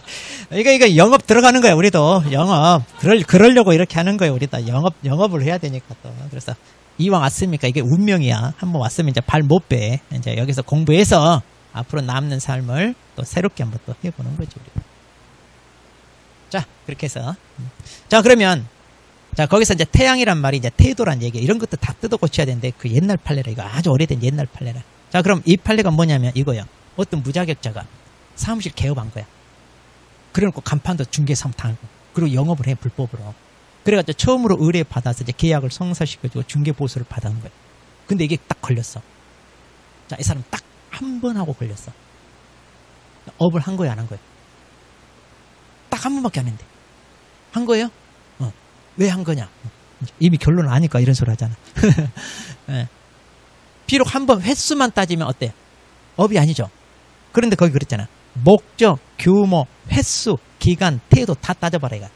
이거 영업 들어가는 거야, 우리도. 영업. 그러려고 이렇게 하는 거예요, 우리도. 영업을 해야 되니까 또. 그래서 이왕 왔으니까 이게 운명이야. 한번 왔으면 이제 발 못 빼. 이제 여기서 공부해서 앞으로 남는 삶을 또 새롭게 한번 또 해보는 거죠, 우리. 자, 그렇게 해서. 자, 그러면, 자, 거기서 이제 태양이란 말이 이제 태도란 얘기. 이런 것도 다 뜯어 고쳐야 되는데, 그 옛날 판례라. 이거 아주 오래된 옛날 판례라. 자, 그럼 이 판례가 뭐냐면 이거요. 어떤 무자격자가 사무실 개업한 거야. 그래놓고 간판도 중개사무 당하고, 그리고 영업을 해, 불법으로. 그래가지고 처음으로 의뢰 받아서 이제 계약을 성사시켜주고 중개보수를 받은 거야. 근데 이게 딱 걸렸어. 자, 이 사람 딱 한 번 하고 걸렸어. 업을 한 거야, 안 한 거야? 딱 한 번밖에 안 했는데. 한 거예요? 왜 한 거냐? 이미 결론을 아니까 이런 소리 하잖아. 네. 비록 한 번 횟수만 따지면 어때? 업이 아니죠. 그런데 거기 그랬잖아. 목적, 규모, 횟수, 기간, 태도 다 따져봐라 이거.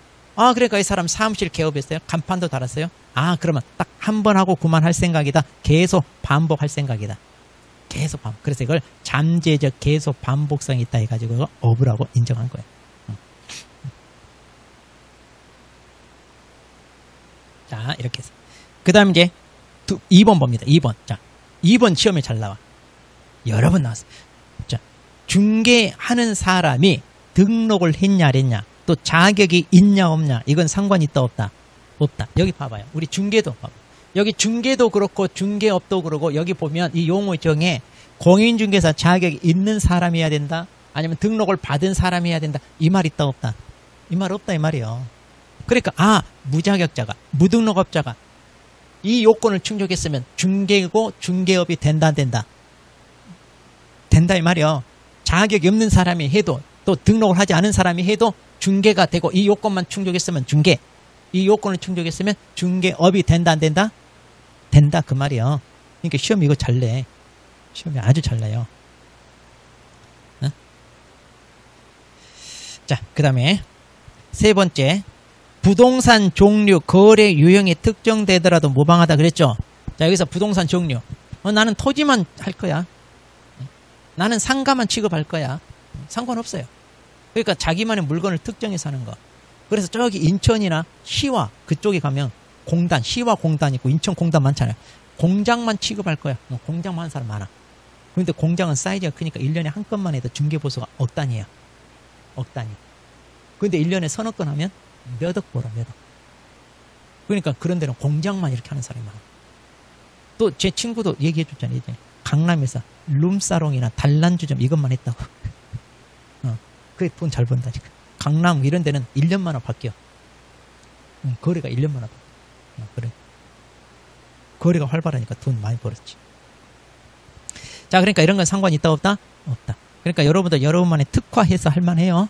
그러니까 이 사람 사무실 개업했어요. 간판도 달았어요. 그러면 딱 한 번 하고 그만할 생각이다. 계속 반복할 생각이다. 계속 반복. 그래서 이걸 잠재적 계속 반복성이 있다 해가지고 업을 하고 인정한 거예요. 자, 이렇게 해서. 그 다음 이제 2번 봅니다. 2번. 자, 2번 시험에 잘 나와. 여러 번 나왔어요. 자, 중개하는 사람이 등록을 했냐 안 했냐, 또 자격이 있냐 없냐, 이건 상관이 있다 없다? 없다. 여기 봐봐요. 우리 중개도 봐봐. 여기 중개도 그렇고 중개업도 그렇고 여기 보면 이 용어 중에 공인중개사 자격이 있는 사람이어야 된다, 아니면 등록을 받은 사람이어야 된다, 이 말 있다 없다? 이 말 없다 이 말이에요. 그러니까 무자격자가, 무등록업자가 이 요건을 충족했으면 중개고 중개업이 된다 안 된다? 된다 이 말이요. 자격이 없는 사람이 해도, 또 등록을 하지 않은 사람이 해도 중개가 되고, 이 요건만 충족했으면 중개, 이 요건을 충족했으면 중개업이 된다 안 된다? 된다 그 말이요. 그러니까 시험 이거 잘 내. 시험이 아주 잘 나요. 자, 그 다음에 세 번째, 부동산 종류, 거래 유형이 특정되더라도 무방하다 그랬죠. 자, 여기서 부동산 종류. 나는 토지만 할 거야. 나는 상가만 취급할 거야. 상관없어요. 그러니까 자기만의 물건을 특정해서 하는 거. 그래서 저기 인천이나 시와 그쪽에 가면 공단, 시와 공단 있고 인천 공단 많잖아요. 공장만 취급할 거야. 공장만 하는 사람 많아. 그런데 공장은 사이즈가 크니까 1년에 한 건만 해도 중개보수가 억 단위야. 억 단위. 그런데 1년에 서너 건 하면 몇 억 벌어, 몇 억. 그러니까 그런 데는 공장만 이렇게 하는 사람이 많아. 또 제 친구도 얘기해 줬잖아요. 이제 강남에서 룸사롱이나 단란주점 이것만 했다고. 그게 돈 잘 번다 지금. 강남 이런 데는 1년만에 바뀌어. 거래가 1년만에 바뀌어. 그래. 거래가 활발하니까 돈 많이 벌었지. 자, 그러니까 이런 건 상관이 있다 없다? 없다. 그러니까 여러분들 여러분만의 특화해서 할 만해요.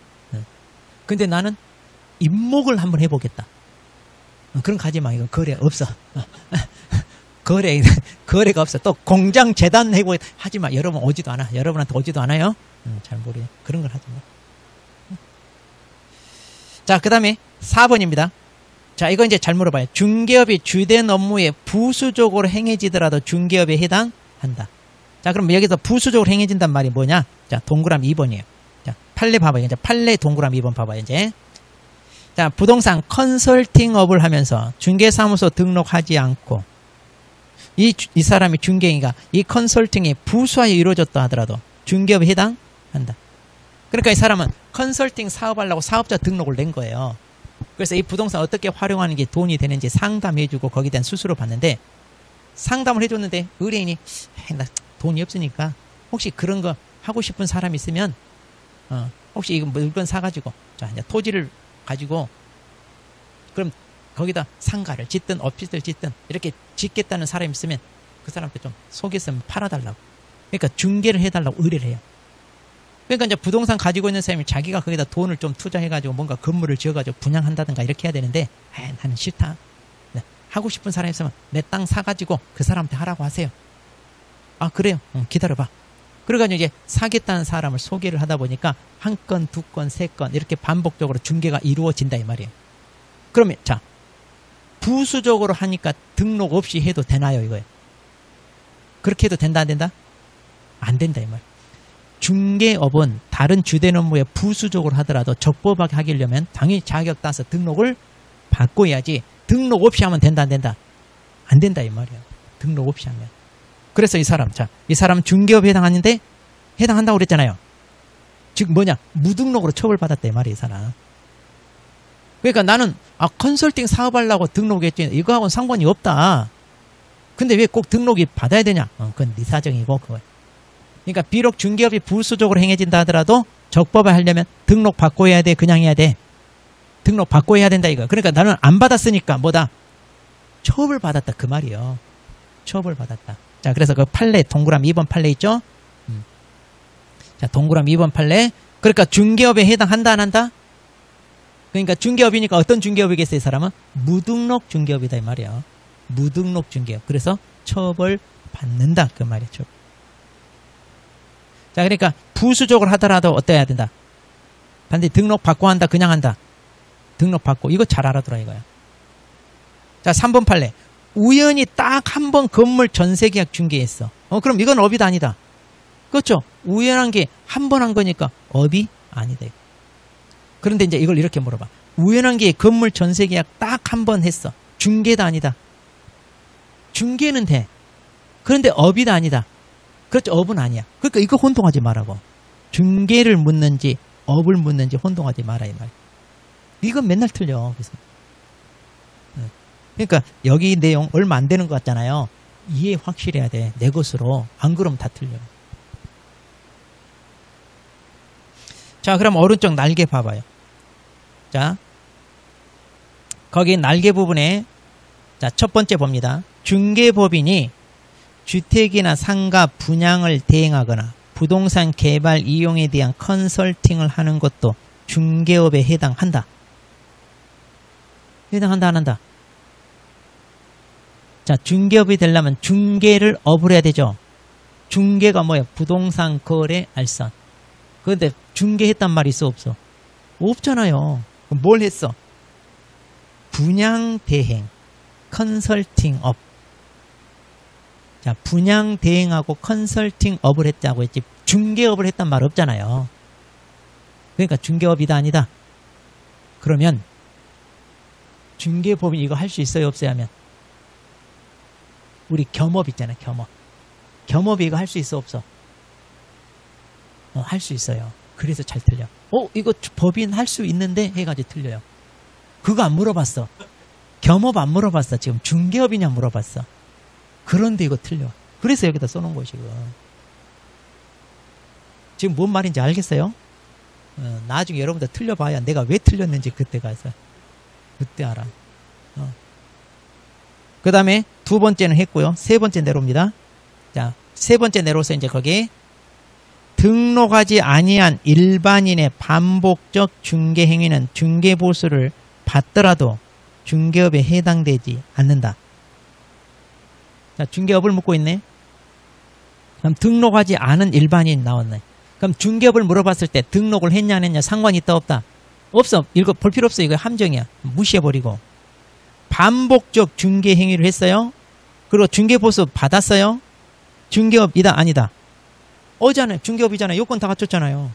근데 나는 입목을 한번 해보겠다. 그런 거 하지 마. 이거 거래 없어. 거래가 없어. 또 공장 재단 해보겠다. 하지 마. 여러분 오지도 않아. 여러분한테 오지도 않아요. 잘 모르겠네. 그런 걸 하지 마. 자, 그 다음에 4번입니다. 자, 이거 이제 잘 물어봐요. 중개업이 주된 업무에 부수적으로 행해지더라도 중개업에 해당한다. 자, 그럼 여기서 부수적으로 행해진단 말이 뭐냐? 자, 동그라미 2번이에요. 자, 판례 봐봐요. 이제 판례 동그라미 2번 봐봐요. 이제. 자, 부동산 컨설팅업을 하면서 중개사무소 등록하지 않고 이 사람이 중개인가 이 컨설팅이 부수하여 이루어졌다 하더라도 중개업에 해당한다. 그러니까 이 사람은 컨설팅 사업하려고 사업자 등록을 낸 거예요. 그래서 이 부동산 어떻게 활용하는 게 돈이 되는지 상담해주고 거기에 대한 수수료 받는데 상담을 해줬는데 의뢰인이 나 돈이 없으니까 혹시 그런 거 하고 싶은 사람 있으면 혹시 이거 물건 사가지고 자 이제 토지를 가지고 그럼 거기다 상가를 짓든 오피스를 짓든 이렇게 짓겠다는 사람이 있으면 그 사람한테 좀 속였으면 팔아달라고. 그러니까 중개를 해달라고 의뢰를 해요. 그러니까 이제 부동산 가지고 있는 사람이 자기가 거기다 돈을 좀 투자해가지고 뭔가 건물을 지어가지고 분양한다든가 이렇게 해야 되는데 나는 싫다. 네. 하고 싶은 사람이 있으면 내 땅 사가지고 그 사람한테 하라고 하세요. 아 그래요? 기다려봐. 그래가지고 이제 사겠다는 사람을 소개를 하다 보니까 한 건, 두 건, 세 건 이렇게 반복적으로 중개가 이루어진다 이 말이에요. 그러면 자 부수적으로 하니까 등록 없이 해도 되나요 이거예요? 그렇게 해도 된다 안 된다? 안 된다 이 말이에요. 중개업은 다른 주된 업무에 부수적으로 하더라도 적법하게 하려면 당연히 자격 따서 등록을 받고 해야지 등록 없이 하면 된다 안 된다? 안 된다 이 말이에요. 등록 없이 하면. 그래서 이 사람 중개업에 해당하는데 해당한다고 그랬잖아요. 즉 뭐냐 무등록으로 처벌받았다 이 말이에요 이 사람. 그러니까 나는 컨설팅 사업하려고 등록했지 이거하고는 상관이 없다. 근데 왜 꼭 등록이 받아야 되냐? 그건 네 사정이고 그거예요. 그러니까 비록 중개업이 부수적으로 행해진다 하더라도 적법에 하려면 등록 받고 해야 돼 그냥 해야 돼? 등록 받고 해야 된다 이거. 그러니까 나는 안 받았으니까 뭐다? 처벌받았다 그 말이에요. 처벌받았다. 자 그래서 그 판례 동그라미 2번 판례 있죠? 자 동그라미 2번 판례. 그러니까 중개업에 해당한다 안 한다? 그러니까 중개업이니까 어떤 중개업이겠어요 이 사람은? 무등록 중개업이다 이 말이에요. 무등록 중개업. 그래서 처벌받는다 그 말이죠. 자 그러니까 부수적으로 하더라도 어때야 된다? 반드시 등록 받고 한다 그냥 한다? 등록 받고. 이거 잘 알아두라 이거야. 자 3번 판례. 우연히 딱 한 번 건물 전세계약 중개했어. 그럼 이건 업이다 아니다? 그렇죠? 우연한 게 한 번 한 거니까 업이 아니다. 그런데 이제 이걸 이렇게 물어봐. 우연한 게 건물 전세계약 딱 한 번 했어. 중개다 아니다? 중개는 돼. 그런데 업이다 아니다? 그렇죠. 업은 아니야. 그러니까 이거 혼동하지 말라고. 중개를 묻는지 업을 묻는지 혼동하지 마라 이 말. 이건 맨날 틀려. 그래서. 그러니까 여기 내용 얼마 안 되는 것 같잖아요. 이해 확실히 해야 돼. 내 것으로. 안 그러면 다 틀려. 자 그럼 오른쪽 날개 봐봐요. 자 거기 날개 부분에 자 첫 번째 봅니다. 중개법인이 주택이나 상가 분양을 대행하거나 부동산 개발 이용에 대한 컨설팅을 하는 것도 중개업에 해당한다. 해당한다 안 한다? 자 중개업이 되려면 중개를 업을 해야 되죠. 중개가 뭐예요? 부동산 거래 알선. 그런데 중개했단 말이 있어 없어? 없잖아요. 그럼 뭘 했어? 분양 대행 컨설팅 업. 자 분양 대행하고 컨설팅 업을 했다고 했지 중개업을 했단 말 없잖아요. 그러니까 중개업이다 아니다? 그러면 중개법인 이거 할 수 있어요 없어요 하면 우리 겸업 있잖아요. 겸업이 이거 할 수 있어 없어? 할 수 있어요. 그래서 잘 틀려. 이거 법인 할 수 있는데 해가지고 틀려요. 그거 안 물어봤어. 겸업 안 물어봤어. 지금 중개업이냐 물어봤어. 그런데 이거 틀려. 그래서 여기다 써놓은 거지. 지금 뭔 말인지 알겠어요? 나중에 여러분들 틀려봐야 내가 왜 틀렸는지 그때 가서 그때 알아. 그 다음에 두 번째는 했고요. 세 번째 내로입니다. 자, 세 번째 내로서 이제 거기 등록하지 아니한 일반인의 반복적 중개 행위는 중개 보수를 받더라도 중개업에 해당되지 않는다. 자, 중개업을 묻고 있네. 그럼 등록하지 않은 일반인 나왔네. 그럼 중개업을 물어봤을 때 등록을 했냐 안 했냐 상관이 있다 없다? 없어. 이거 볼 필요 없어. 이거 함정이야. 무시해버리고. 반복적 중개 행위를 했어요. 그리고 중개 보수 받았어요. 중개업이다 아니다. 어잖아요. 중개업이잖아요. 요건 다 갖췄잖아요.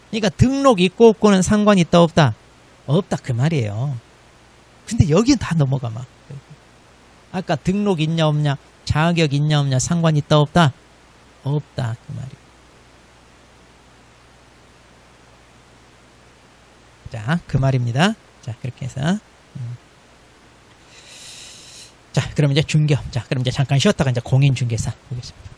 그러니까 등록 있고 없고는 상관이 있다 없다? 없다 그 말이에요. 근데 여긴 다 넘어가 막. 아까 등록 있냐 없냐, 자격 있냐 없냐, 상관 있다 없다? 없다 그 말이에요. 자, 그 말입니다. 자, 그렇게 해서. 자, 그럼 이제 중개업. 자, 그럼 이제 잠깐 쉬었다가 이제 공인중개사 보겠습니다.